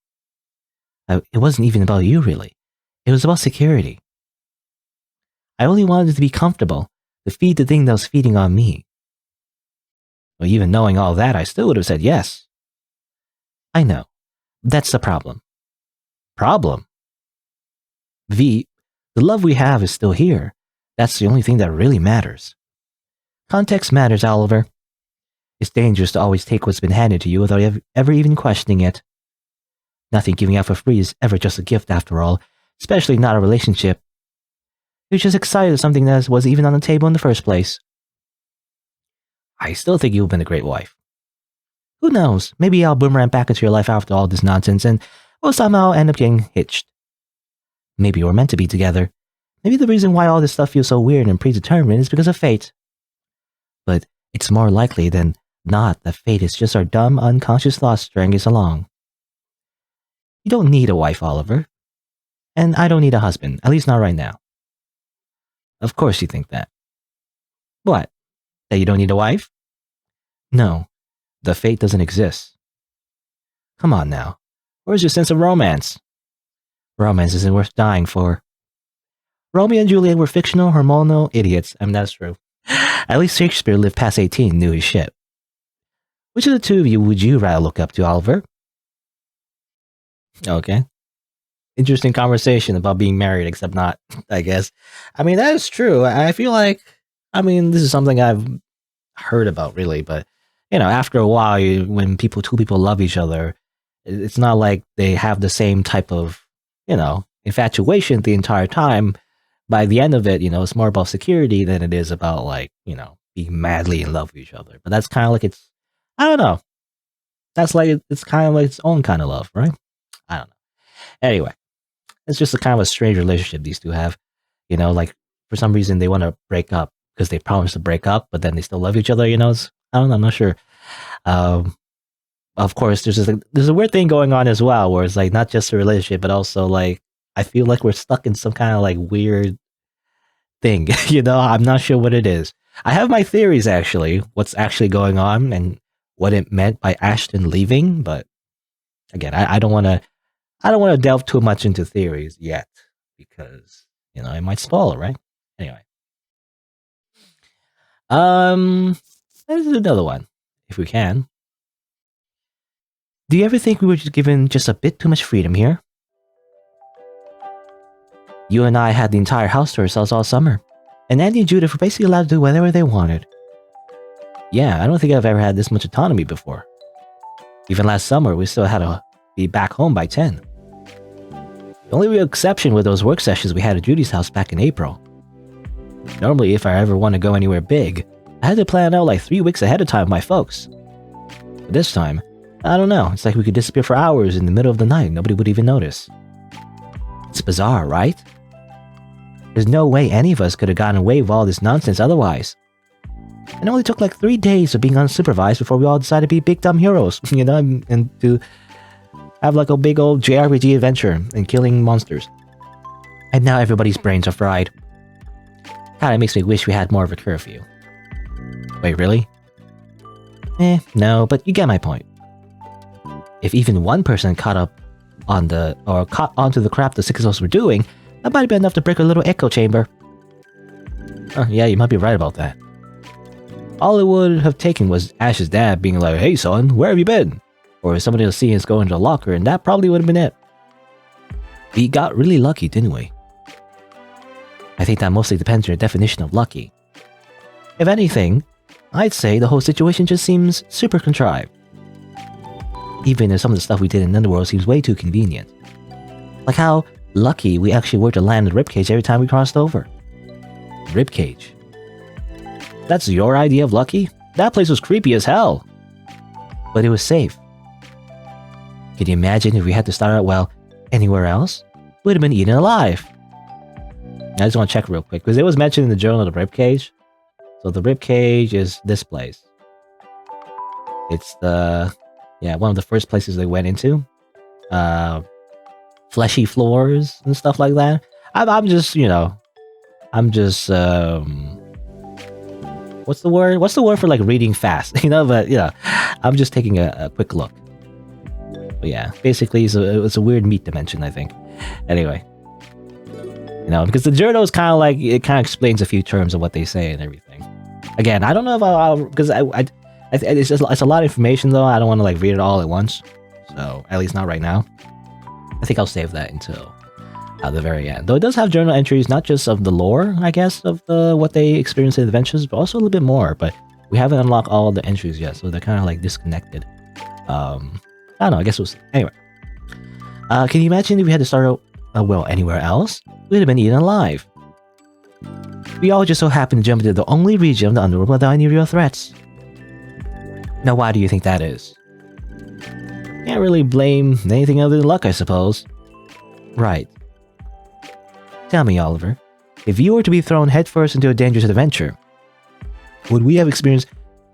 S1: It wasn't even about you, really. It was about security. I only wanted to be comfortable, to feed the thing that was feeding on me. Well, even knowing all that, I still would have said yes. I know. That's the problem. Problem? V, the love we have is still here. That's the only thing that really matters. Context matters, Oliver. It's dangerous to always take what's been handed to you without ever even questioning it. Nothing giving out for free is ever just a gift after all, especially not a relationship. You're just excited at something that was even on the table in the first place. I still think you've been a great wife. Who knows? Maybe I'll boomerang back into your life after all this nonsense and we'll somehow end up getting hitched. Maybe we're meant to be together. Maybe the reason why all this stuff feels so weird and predetermined is because of fate. But it's more likely than not that fate is just our dumb, unconscious thoughts dragging us along. You don't need a wife, Oliver. And I don't need a husband, at least not right now. Of course you think that. What? That you don't need a wife? No, the fate doesn't exist. Come on now. Where's your sense of romance? Romance isn't worth dying for. Romeo and Juliet were fictional, hormonal idiots. I mean, that's true. At least Shakespeare lived past 18 and knew his shit. Which of the two of you would you rather look up to, Oliver? Okay. Interesting conversation about being married, except not, I guess. I mean, that is true. I feel like, this is something I've heard about, really, but, after a while, when two people love each other, it's not like they have the same type of, infatuation the entire time. By the end of it, it's more about security than it is about, being madly in love with each other. But that's kind of like I don't know. That's like, it's kind of like its own kind of love, right? I don't know. Anyway, it's just a kind of a strange relationship these two have. For some reason they want to break up because they promised to break up, but then they still love each other, I don't know, I'm not sure. Of course, there's a weird thing going on as well, where it's like not just a relationship, but also like I feel like we're stuck in some kind of like weird thing. I'm not sure what it is. I have my theories actually, what's actually going on and what it meant by Ashton leaving, but again, I don't want to delve too much into theories yet because it might spoil it, right? Anyway, let's do another one if we can. Do you ever think we were just given just a bit too much freedom here? You and I had the entire house to ourselves all summer, and Andy and Judith were basically allowed to do whatever they wanted. Yeah, I don't think I've ever had this much autonomy before. Even last summer, we still had to be back home by 10. The only real exception were those work sessions we had at Judy's house back in April. Normally, if I ever want to go anywhere big, I had to plan out like 3 weeks ahead of time with my folks. But this time, I don't know, it's like we could disappear for hours in the middle of the night and nobody would even notice. It's bizarre, right? There's no way any of us could have gotten away with all this nonsense otherwise. It only took like 3 days of being unsupervised before we all decided to be big dumb heroes, and to have like a big old JRPG adventure and killing monsters. And now everybody's brains are fried. Kinda makes me wish we had more of a curfew. Wait, really? No, but you get my point. If even one person caught onto the crap the six of us were doing, that might have been enough to break a little echo chamber. Yeah, you might be right about that. All it would have taken was Ash's dad being like, "Hey son, where have you been?" Or somebody else seeing us go into the locker, and that probably would have been it. We got really lucky, didn't we? I think that mostly depends on your definition of lucky. If anything, I'd say the whole situation just seems super contrived. Even if some of the stuff we did in Underworld seems way too convenient. Like how lucky we actually were to land the ribcage every time we crossed over. Ribcage. That's your idea of lucky? That place was creepy as hell. But it was safe. Can you imagine if we had to start out, anywhere else? We'd have been eaten alive. I just want to check real quick, because it was mentioned in the journal of the ribcage. So the ribcage is this place. It's one of the first places they went into. Fleshy floors and stuff like that. I'm just what's the word? What's the word for like reading fast? I'm just taking a quick look. But yeah, basically it's a weird meat dimension, I think. Anyway, because the journal is kind of like, it kind of explains a few terms of what they say and everything. Again, I don't know if I'll because it's a lot of information though. I don't want to like read it all at once. So at least not right now. I think I'll save that until the very end. Though it does have journal entries, not just of the lore, I guess, of what they experienced in the adventures, but also a little bit more. But we haven't unlocked all the entries yet, so they're kind of like disconnected. I don't know. I guess we'll see. Anyway, can you imagine if we had to start out, anywhere else? We'd have been eaten alive. We all just so happened to jump into the only region of the underworld without any real threats. Now, why do you think that is? Can't really blame anything other than luck, I suppose. Right. Tell me, Oliver, if you were to be thrown headfirst into a dangerous adventure, would we have experienced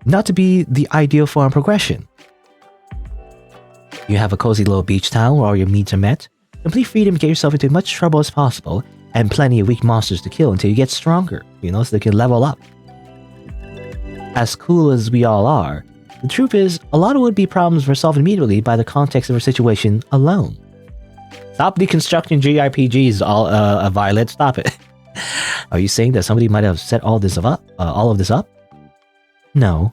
S1: not to be the ideal form of progression? You have a cozy little beach town where all your needs are met, complete freedom to get yourself into as much trouble as possible, and plenty of weak monsters to kill until you get stronger, so they can level up. As cool as we all are, the truth is, a lot of would-be problems were solved immediately by the context of our situation alone. Stop deconstructing JRPGs, Violet. Stop it. Are you saying that somebody might have set all of this up? No,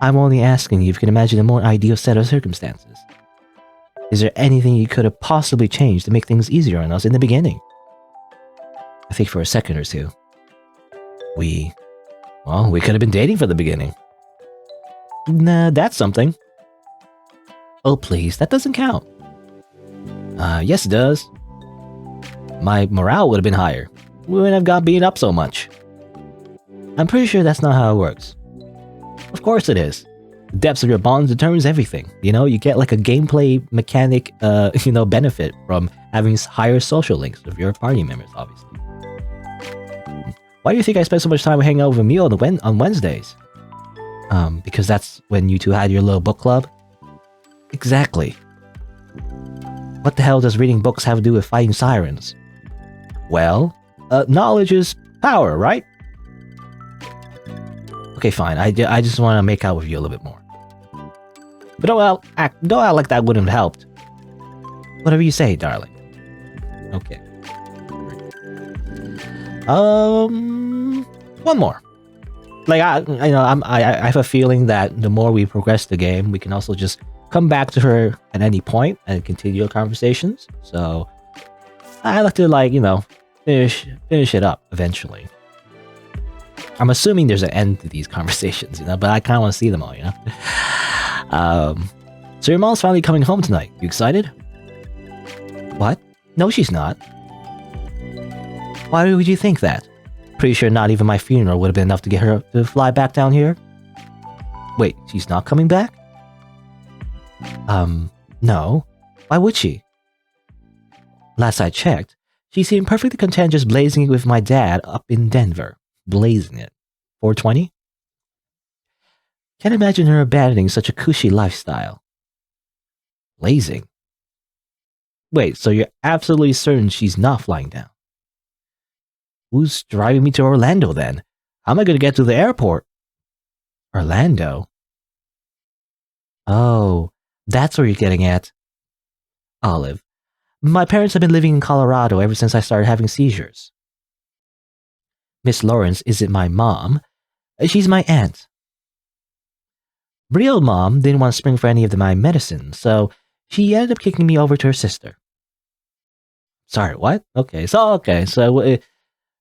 S1: I'm only asking you if you can imagine a more ideal set of circumstances. Is there anything you could have possibly changed to make things easier on us in the beginning? I think for a second or two. We could have been dating from the beginning. Nah, that's something. Oh please, that doesn't count. Yes it does. My morale would have been higher. We wouldn't have got beaten up so much. I'm pretty sure that's not how it works. Of course it is. The depths of your bonds determines everything. You get like a gameplay mechanic, benefit from having higher social links with your party members, obviously. Why do you think I spend so much time hanging out with Emil on Wednesdays? Because that's when you two had your little book club? Exactly. What the hell does reading books have to do with fighting sirens? Well, knowledge is power, right? Okay, fine. I just want to make out with you a little bit more. But don't act like that wouldn't have helped. Whatever you say, darling. Okay. One more. Like I have a feeling that the more we progress the game, we can also just come back to her at any point and continue our conversations. So I like to finish it up eventually. I'm assuming there's an end to these conversations, but I kind of want to see them all, So your mom's finally coming home tonight. You excited? What? No, she's not. Why would you think that? Pretty sure not even my funeral would have been enough to get her to fly back down here. Wait, she's not coming back? No. Why would she? Last I checked, she seemed perfectly content just blazing it with my dad up in Denver. Blazing it. 420? Can't imagine her abandoning such a cushy lifestyle. Blazing? Wait, so you're absolutely certain she's not flying down? Who's driving me to Orlando then? How am I going to get to the airport? Orlando? Oh, that's where you're getting at. Olive, my parents have been living in Colorado ever since I started having seizures. Miss Lawrence isn't my mom. She's my aunt. Real mom didn't want to spring for any of my medicine, so she ended up kicking me over to her sister. Sorry, what? Okay, so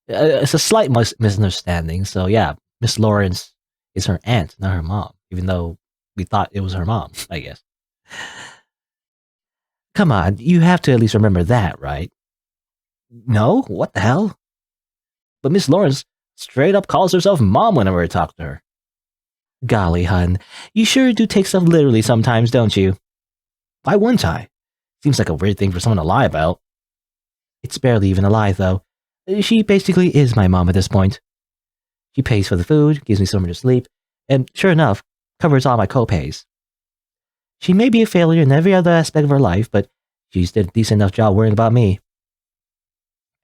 S1: it's a slight misunderstanding. So yeah, Miss Lawrence is her aunt, not her mom, even though we thought it was her mom, I guess. Come on, you have to at least remember that, right? No? What the hell? But Miss Lawrence straight up calls herself mom whenever I talk to her. Golly, hun, you sure do take stuff literally sometimes, don't you? Why wouldn't I? Seems like a weird thing for someone to lie about. It's barely even a lie, though. She basically is my mom at this point. She pays for the food, gives me somewhere to sleep, and sure enough, covers all my co-pays. She may be a failure in every other aspect of her life, but she's did a decent enough job worrying about me.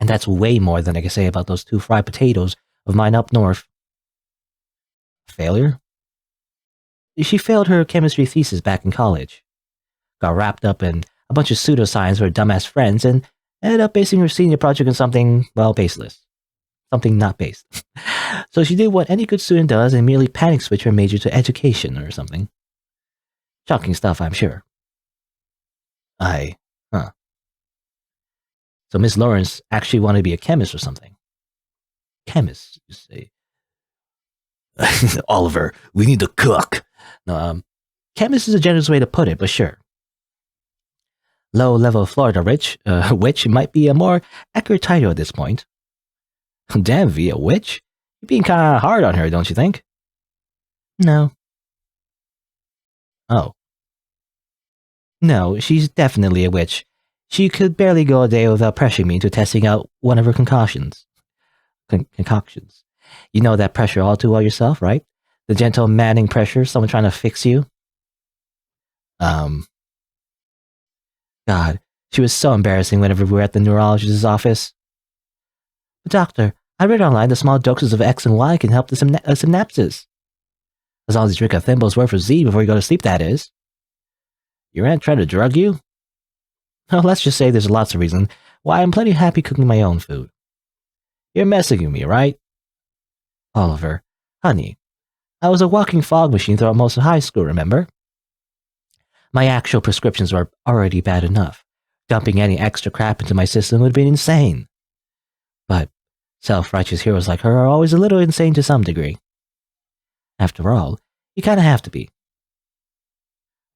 S1: And that's way more than I can say about those 2 fried potatoes of mine up north. Failure? She failed her chemistry thesis back in college. Got wrapped up in a bunch of pseudoscience for her dumbass friends and ended up basing her senior project on something, well, baseless. Something not based. So she did what any good student does and merely panic switched her major to education or something. Shocking stuff, I'm sure. So Miss Lawrence actually wanted to be a chemist or something. Chemist, you say? Oliver, we need to cook. No, chemist is a generous way to put it, but sure. Low-level Florida witch might be a more accurate title at this point. Damn, V, a witch? You're being kind of hard on her, don't you think? No. Oh. No, she's definitely a witch. She could barely go a day without pressuring me into testing out one of her concoctions. Concoctions. You know that pressure all too well yourself, right? The gentle, maddening pressure, someone trying to fix you. Um, God, she was so embarrassing whenever we were at the neurologist's office. But doctor, I read online that small doses of X and Y can help the synapses. As long as you drink a thimble's worth of Z before you go to sleep, that is. Your aunt tried to drug you? Well, let's just say there's lots of reasons why I'm plenty happy cooking my own food. You're messing with me, right? Oliver, honey, I was a walking fog machine throughout most of high school, remember? My actual prescriptions were already bad enough. Dumping any extra crap into my system would be insane. But self-righteous heroes like her are always a little insane to some degree. After all, you kinda have to be.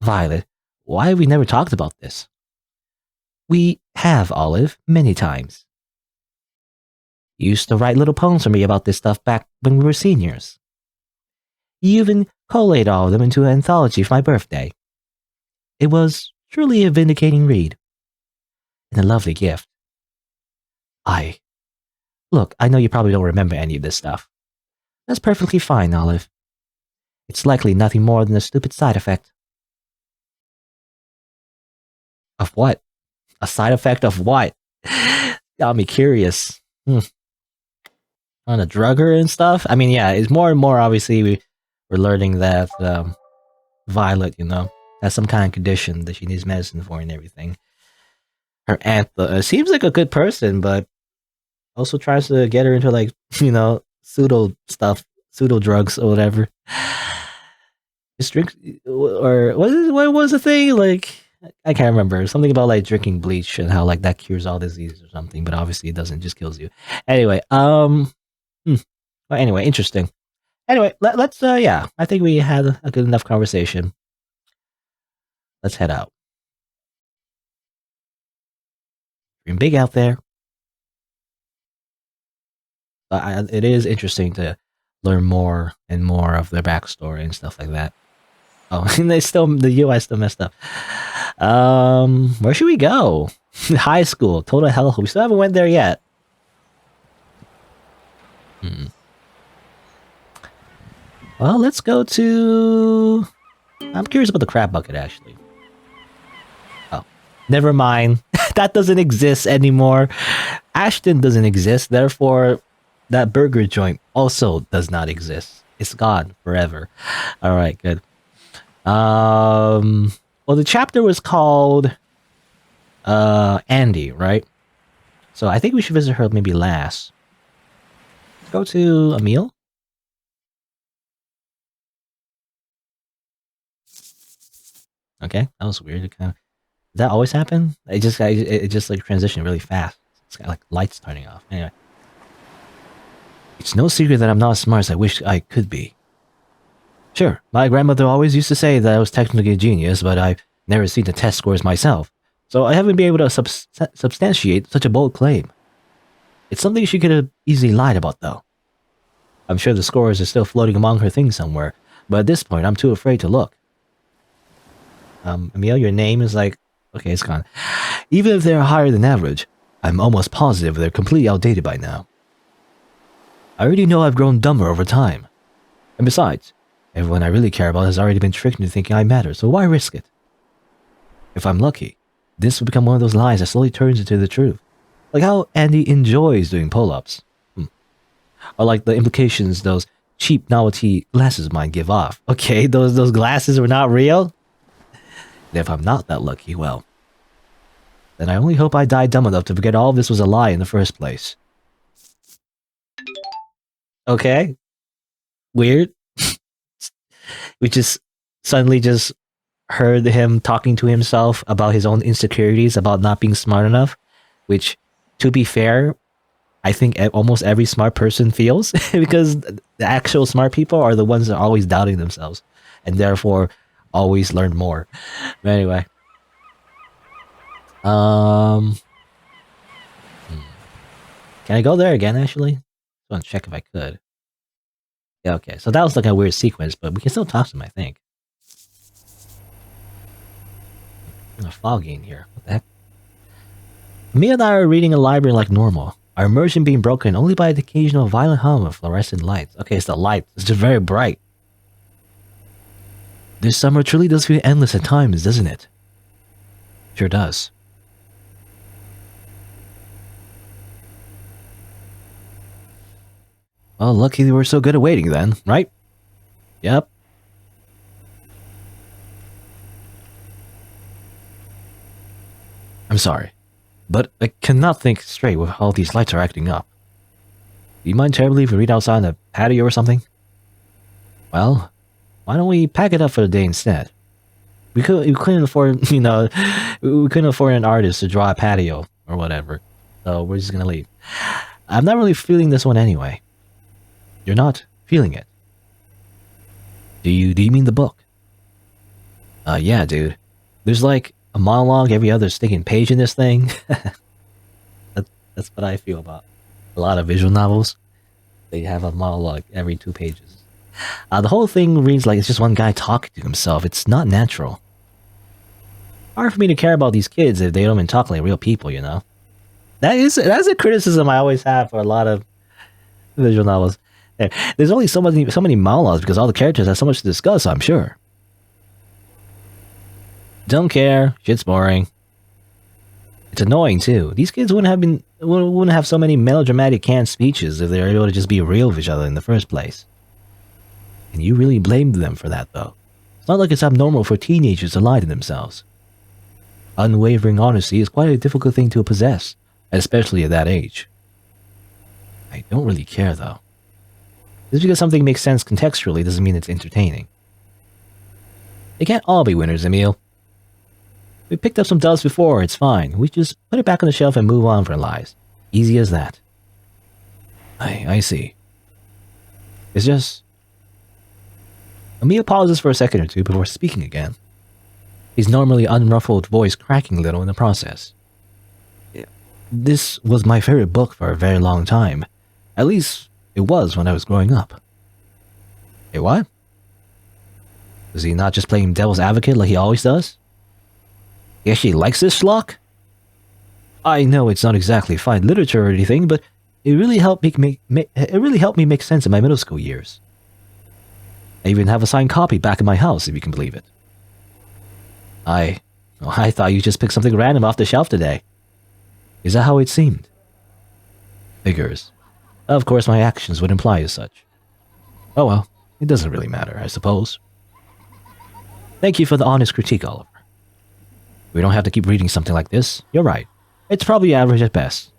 S1: Violet, why have we never talked about this? We have, Olive, many times. You used to write little poems for me about this stuff back when we were seniors. You even collated all of them into an anthology for my birthday. It was truly a vindicating read. And a lovely gift. Look, I know you probably don't remember any of this stuff. That's perfectly fine, Olive. It's likely nothing more than a stupid side effect. Of what? A side effect of what? Got me curious. On a drugger and stuff? I mean, yeah, it's more and more, obviously, we're learning that Violet, has some kind of condition that she needs medicine for and everything. Her aunt seems like a good person, but also tries to get her into, like, pseudo stuff, pseudo drugs or whatever. Just drink, or what was the thing? Like, I can't remember. Something about, like, drinking bleach and how, like, that cures all diseases or something, but obviously it doesn't, it just kills you. Anyway, well, anyway, interesting. Anyway, let's, yeah, I think we had a good enough conversation. Let's head out. Dream big out there. It is interesting to learn more and more of their backstory and stuff like that. Oh, and the UI still messed up. Where should we go? High school, total hell. We still haven't went there yet. Well, let's go to... I'm curious about the crab bucket, actually. Oh, never mind. That doesn't exist anymore. Ashton doesn't exist, therefore that burger joint also does not exist. It's gone forever. Alright, good. Well, the chapter was called Andy, right? So I think we should visit her maybe last. Let's go to Emil. Okay, that was weird. Did that always happen? It just like transitioned really fast. It's got like lights turning off. Anyway. It's no secret that I'm not as smart as I wish I could be. Sure, my grandmother always used to say that I was technically a genius, but I've never seen the test scores myself, so I haven't been able to substantiate such a bold claim. It's something she could have easily lied about, though. I'm sure the scores are still floating among her things somewhere, but at this point, I'm too afraid to look. Emil, your name is like... Okay, it's gone. Even if they're higher than average, I'm almost positive they're completely outdated by now. I already know I've grown dumber over time. And besides, everyone I really care about has already been tricked into thinking I matter, so why risk it? If I'm lucky, this will become one of those lies that slowly turns into the truth. Like how Andy enjoys doing pull-ups. Or like the implications those cheap novelty glasses might give off. Okay, those glasses were not real? And if I'm not that lucky, well, then I only hope I die dumb enough to forget all of this was a lie in the first place. Okay. Weird. We just suddenly just heard him talking to himself about his own insecurities about not being smart enough, which, to be fair, I think almost every smart person feels, because the actual smart people are the ones that are always doubting themselves and therefore always learn more. But anyway. Can I go there again, actually? I want to check if I could. Yeah, okay. So that was like a weird sequence, but we can still talk to him, I think. Foggy in here. What the heck? Me and I are reading a library like normal. Our immersion being broken only by the occasional violent hum of fluorescent lights. Okay, it's the light. It's just very bright. This summer truly does feel endless at times, doesn't it? Sure does. Well, lucky we were so good at waiting then, right? Yep. I'm sorry, but I cannot think straight with how these lights are acting up. Do you mind terribly if we read outside on the patio or something? Well, why don't we pack it up for the day instead? We couldn't afford, we couldn't afford an artist to draw a patio or whatever. So we're just gonna leave. I'm not really feeling this one anyway. You're not feeling it. Do you mean the book? Yeah, dude. There's like a monologue every other stinking page in this thing. That's what I feel about a lot of visual novels. They have a monologue every 2 pages. The whole thing reads like it's just one guy talking to himself. It's not natural. Hard for me to care about these kids if they don't even talk like real people, you know? That's a criticism I always have for a lot of visual novels. There's only so many monologues because all the characters have so much to discuss, I'm sure. Don't care. Shit's boring. It's annoying too. These kids wouldn't have so many melodramatic canned speeches if they were able to just be real with each other in the first place. And you really blamed them for that, though. It's not like it's abnormal for teenagers to lie to themselves. Unwavering honesty is quite a difficult thing to possess, especially at that age. I don't really care, though. Just because something makes sense contextually doesn't mean it's entertaining. They can't all be winners, Emil. We picked up some dust before, it's fine. We just put it back on the shelf and move on with our lives. Easy as that. I see. It's just... Emil pauses for a second or two before speaking again. His normally unruffled voice cracking a little in the process. This was my favorite book for a very long time. At least, it was when I was growing up. Hey, what? Is he not just playing devil's advocate like he always does? He actually likes this schlock? I know it's not exactly fine literature or anything, but it really helped me make sense in my middle school years. I even have a signed copy back in my house, if you can believe it. I thought you just picked something random off the shelf today. Is that how it seemed? Figures. Of course, my actions would imply as such. Oh well, it doesn't really matter, I suppose. Thank you for the honest critique, Oliver. We don't have to keep reading something like this. You're right. It's probably average at best.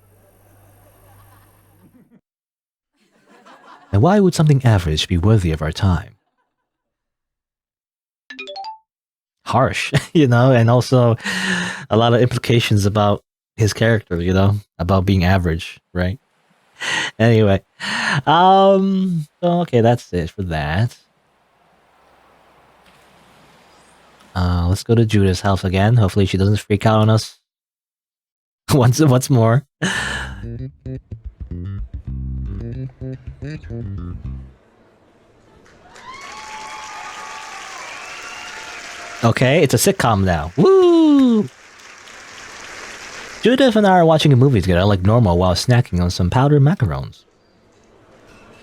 S1: And why would something average be worthy of our time? Harsh, and also a lot of implications about his character, about being average, right? Anyway, okay, that's it for that. Let's go to Judith's house again. Hopefully she doesn't freak out on us once more. Okay, it's a sitcom now. Woo! Judith and I are watching a movie together like normal while snacking on some powdered macarons.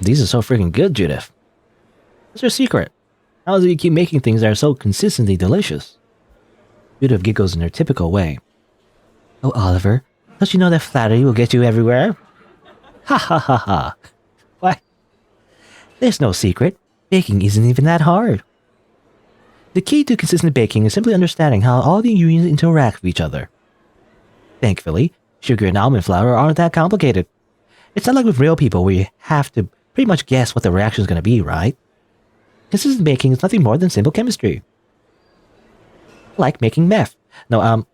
S1: These are so freaking good, Judith. What's your secret? How do you keep making things that are so consistently delicious? Judith giggles in her typical way. Oh, Oliver, don't you know that flattery will get you everywhere? Ha ha ha ha. What? There's no secret. Baking isn't even that hard. The key to consistent baking is simply understanding how all the ingredients interact with each other. Thankfully, sugar and almond flour aren't that complicated. It's not like with real people where you have to pretty much guess what the reaction is going to be, right? Consistent baking is nothing more than simple chemistry. Like making meth. No, and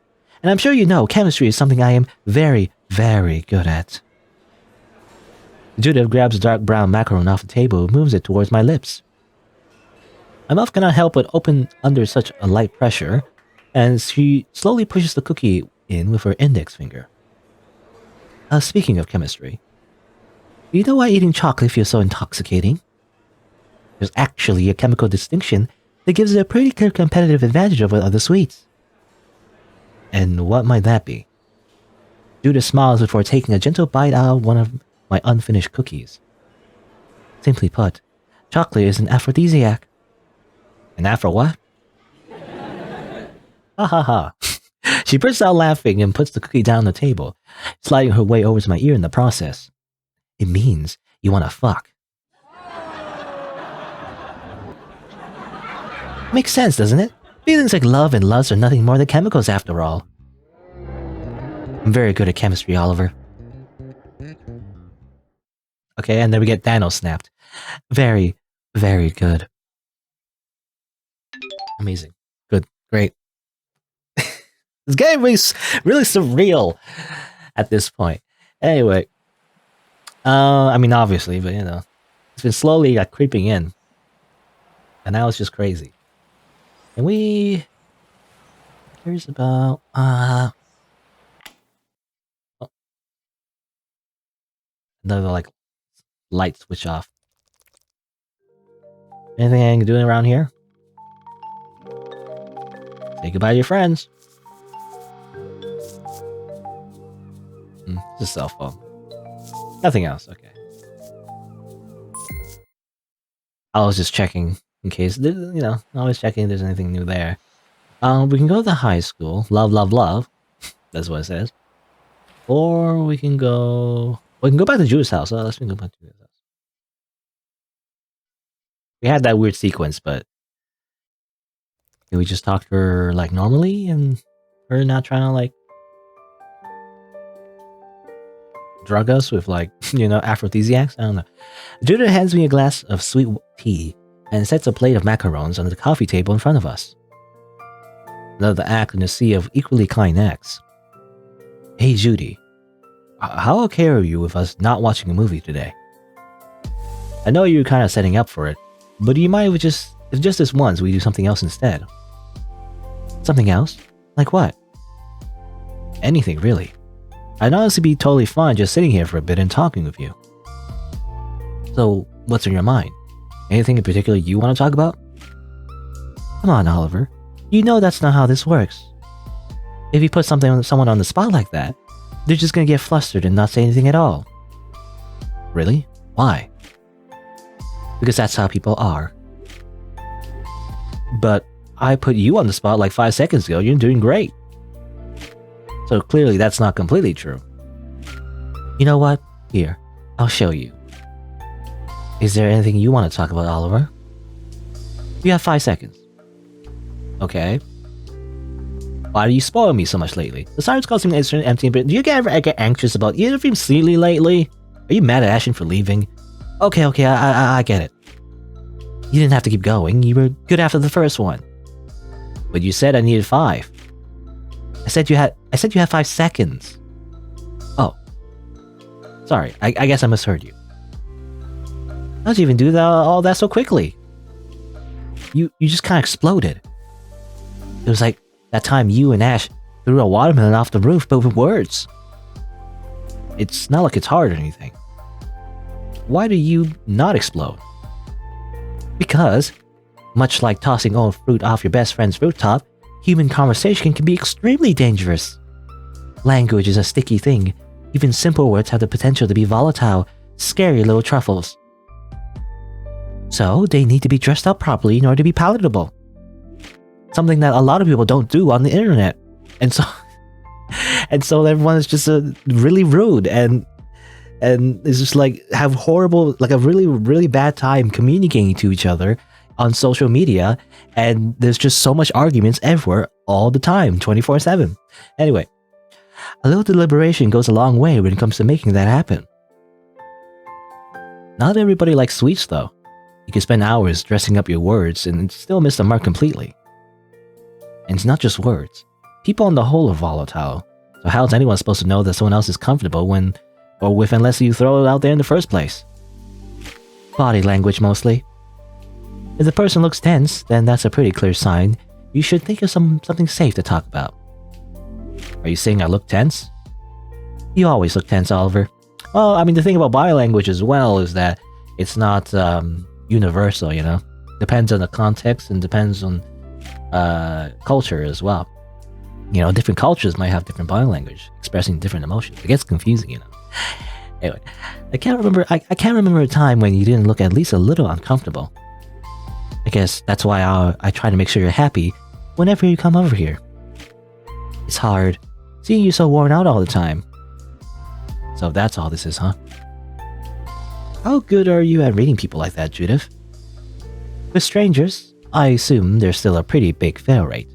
S1: I'm sure you know chemistry is something I am very, very good at. Judith grabs a dark brown macaron off the table and moves it towards my lips. My mouth cannot help but open under such a light pressure, and she slowly pushes the cookie in with her index finger. Speaking of chemistry, do you know why eating chocolate feels so intoxicating? There's actually a chemical distinction that gives it a pretty clear competitive advantage over other sweets. And what might that be? Judith smiles before taking a gentle bite out of one of my unfinished cookies. Simply put, chocolate is an aphrodisiac. An afro what? Ha ha ha. She bursts out laughing and puts the cookie down on the table, sliding her way over to my ear in the process. It means you want to fuck. Makes sense, doesn't it? Feelings like love and lust are nothing more than chemicals after all. I'm very good at chemistry, Oliver. Okay, and then we get Thanos snapped. Very, very good. Amazing. Good. Great. It's getting really, really surreal at this point. Anyway. I mean, obviously, but you know. It's been slowly creeping in. And now it's just crazy. And we... Here's about... Another, like, light switch off. Anything I can do around here? Say goodbye to your friends. It's a cell phone. Nothing else, okay. I was just checking in case, you know, always checking if there's anything new there. We can go to the high school. Love, love, love. That's what it says. Or we can go... We can go back to Judith's house. Let's go back to Judith's house. We had that weird sequence, but... Can we just talk to her, like, normally? And her not trying to, like... drug us with, like, you know, aphrodisiacs? I don't know. Judith hands me a glass of sweet tea and sets a plate of macarons on the coffee table in front of us. Another act in a sea of equally kind acts. Hey, Judy. How okay are you with us not watching a movie today? I know you're kind of setting up for it, but do you mind if just this once we do something else instead? Something else? Like what? Anything, really. I'd honestly be totally fine just sitting here for a bit and talking with you. So, what's on your mind? Anything in particular you want to talk about? Come on, Oliver. You know that's not how this works. If you put someone on the spot like that, they're just gonna get flustered and not say anything at all. Really? Why? Because that's how people are. But I put you on the spot like 5 seconds ago. You're doing great. So clearly that's not completely true. You know what? Here, I'll show you. Is there anything you want to talk about, Oliver? You have 5 seconds. Okay. Why do you spoil me so much lately? The sirens causing me empty, but do you ever get anxious about you ever been silly lately? Are you mad at Ashton for leaving? Okay, I get it. You didn't have to keep going. You were good after the first one. But you said I needed 5. I said you had 5 seconds. Oh. Sorry, I guess I misheard you. How'd you even do all that so quickly? You just kind of exploded. It was like that time you and Ash threw a watermelon off the roof, but with words. It's not like it's hard or anything. Why do you not explode? Because, much like tossing old fruit off your best friend's rooftop, human conversation can be extremely dangerous. Language is a sticky thing. Even simple words have the potential to be volatile, scary little truffles. So, they need to be dressed up properly in order to be palatable. Something that a lot of people don't do on the internet. And so everyone is just really rude and it's just like have horrible, like a really, really bad time communicating to each other on social media, and there's just so much arguments everywhere all the time, 24/7. Anyway, a little deliberation goes a long way when it comes to making that happen. Not everybody likes sweets though. You can spend hours dressing up your words and still miss the mark completely. And it's not just words. People on the whole are volatile, so how is anyone supposed to know that someone else is comfortable when or with unless you throw it out there in the first place? Body language mostly. If the person looks tense, then that's a pretty clear sign. You should think of something safe to talk about. Are you saying I look tense? You always look tense, Oliver. Well, I mean, the thing about body language as well is that it's not universal, you know? Depends on the context and depends on culture as well. Different cultures might have different body language expressing different emotions. It gets confusing. Anyway, I can't remember a time when you didn't look at least a little uncomfortable. I guess that's why I try to make sure you're happy whenever you come over here. It's hard seeing you so worn out all the time. So that's all this is, huh? How good are you at reading people like that, Judith? With strangers, I assume there's still a pretty big fail rate.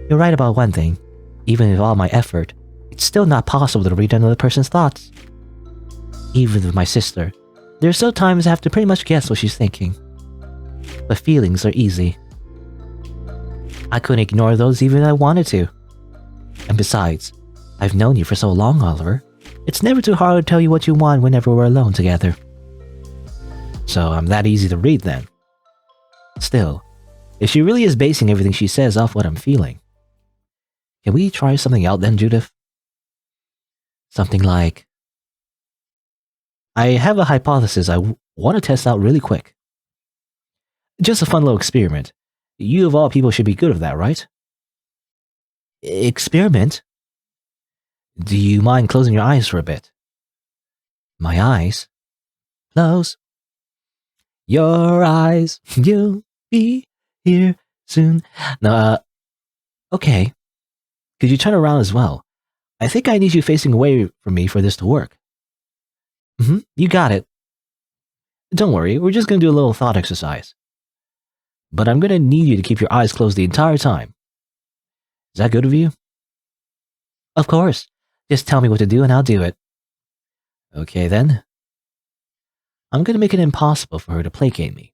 S1: You're right about one thing. Even with all my effort, it's still not possible to read another person's thoughts. Even with my sister, there's still times I have to pretty much guess what she's thinking. But feelings are easy. I couldn't ignore those even if I wanted to. And besides, I've known you for so long, Oliver. It's never too hard to tell you what you want whenever we're alone together. So I'm that easy to read then. Still, if she really is basing everything she says off what I'm feeling, can we try something out then, Judith? Something like, I have a hypothesis I want to test out really quick. Just a fun little experiment. You of all people should be good at that, right? Experiment? Do you mind closing your eyes for a bit? My eyes? Close your eyes. You'll be here soon. No, okay. Could you turn around as well? I think I need you facing away from me for this to work. You got it. Don't worry, we're just going to do a little thought exercise. But I'm going to need you to keep your eyes closed the entire time. Is that good of you? Of course. Just tell me what to do and I'll do it. Okay then. I'm going to make it impossible for her to placate me.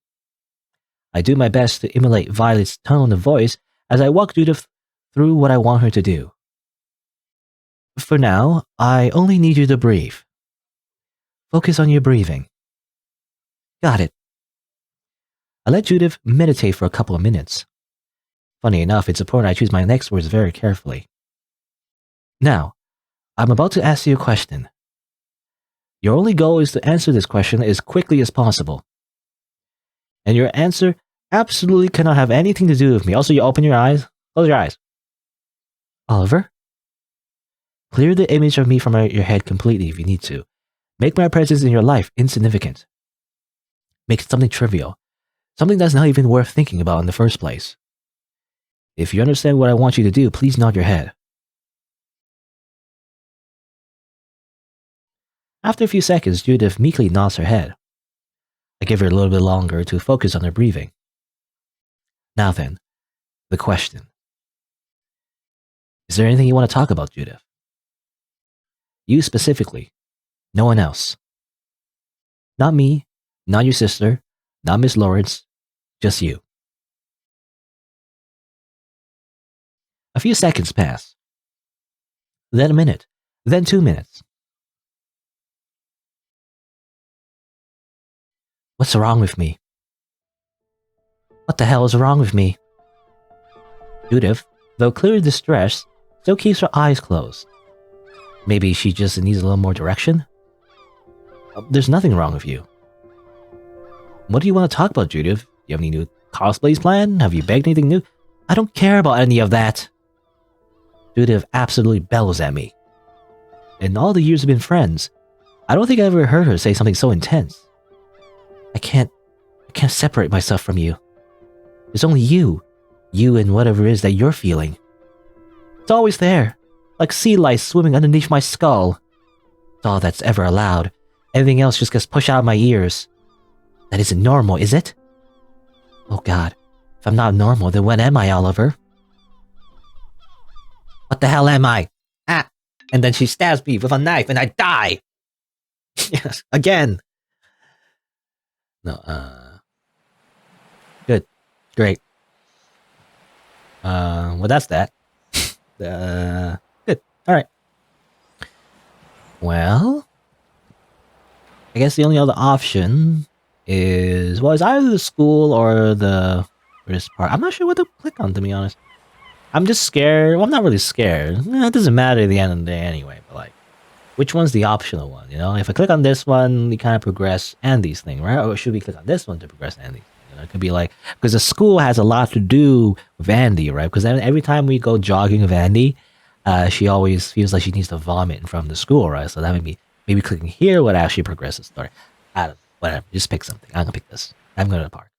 S1: I do my best to emulate Violet's tone of voice as I walk Judith through what I want her to do. For now, I only need you to breathe. Focus on your breathing. Got it. I let Judith meditate for a couple of minutes. Funny enough, it's important I choose my next words very carefully. Now, I'm about to ask you a question. Your only goal is to answer this question as quickly as possible. And your answer absolutely cannot have anything to do with me. Also, you open your eyes. Close your eyes. Oliver? Clear the image of me from your head completely if you need to. Make my presence in your life insignificant. Make it something trivial. Something that's not even worth thinking about in the first place. If you understand what I want you to do, please nod your head. After a few seconds, Judith meekly nods her head. I give her a little bit longer to focus on her breathing. Now then, the question. Is there anything you want to talk about, Judith? You specifically. No one else. Not me, not your sister, not Miss Lawrence, just you. A few seconds pass. Then a minute. Then 2 minutes. What's wrong with me? What the hell is wrong with me? Judith, though clearly distressed, still keeps her eyes closed. Maybe she just needs a little more direction? There's nothing wrong with you. What do you want to talk about, Judith? Do you have any new cosplays planned? Have you begged anything new? I don't care about any of that. Judith absolutely bellows at me. In all the years we've been friends, I don't think I ever heard her say something so intense. I can't separate myself from you. There's only you and whatever it is that you're feeling. It's always there, like sea lice swimming underneath my skull. It's all that's ever allowed. Everything else just gets pushed out of my ears. That isn't normal, is it? Oh God, if I'm not normal, then what am I, Oliver? What the hell am I? Ah! And then she stabs me with a knife and I die! Yes, again! No, good. Great. Well, that's that. Good. Alright. Well, I guess the only other option is, well, it's either the school or this part. I'm not sure what to click on, to be honest. I'm just scared. Well, I'm not really scared. It doesn't matter at the end of the day anyway, but like, which one's the optional one, you know? If I click on this one, we kind of progress Andy's thing, right? Or should we click on this one to progress Andy's? It could be like, because the school has a lot to do with Andy, right? Because every time we go jogging with Andy, she always feels like she needs to vomit in front of the school, right? So that maybe clicking here would actually progress the story. I don't know, whatever. Just pick something. I'm gonna pick this. I'm going to the park.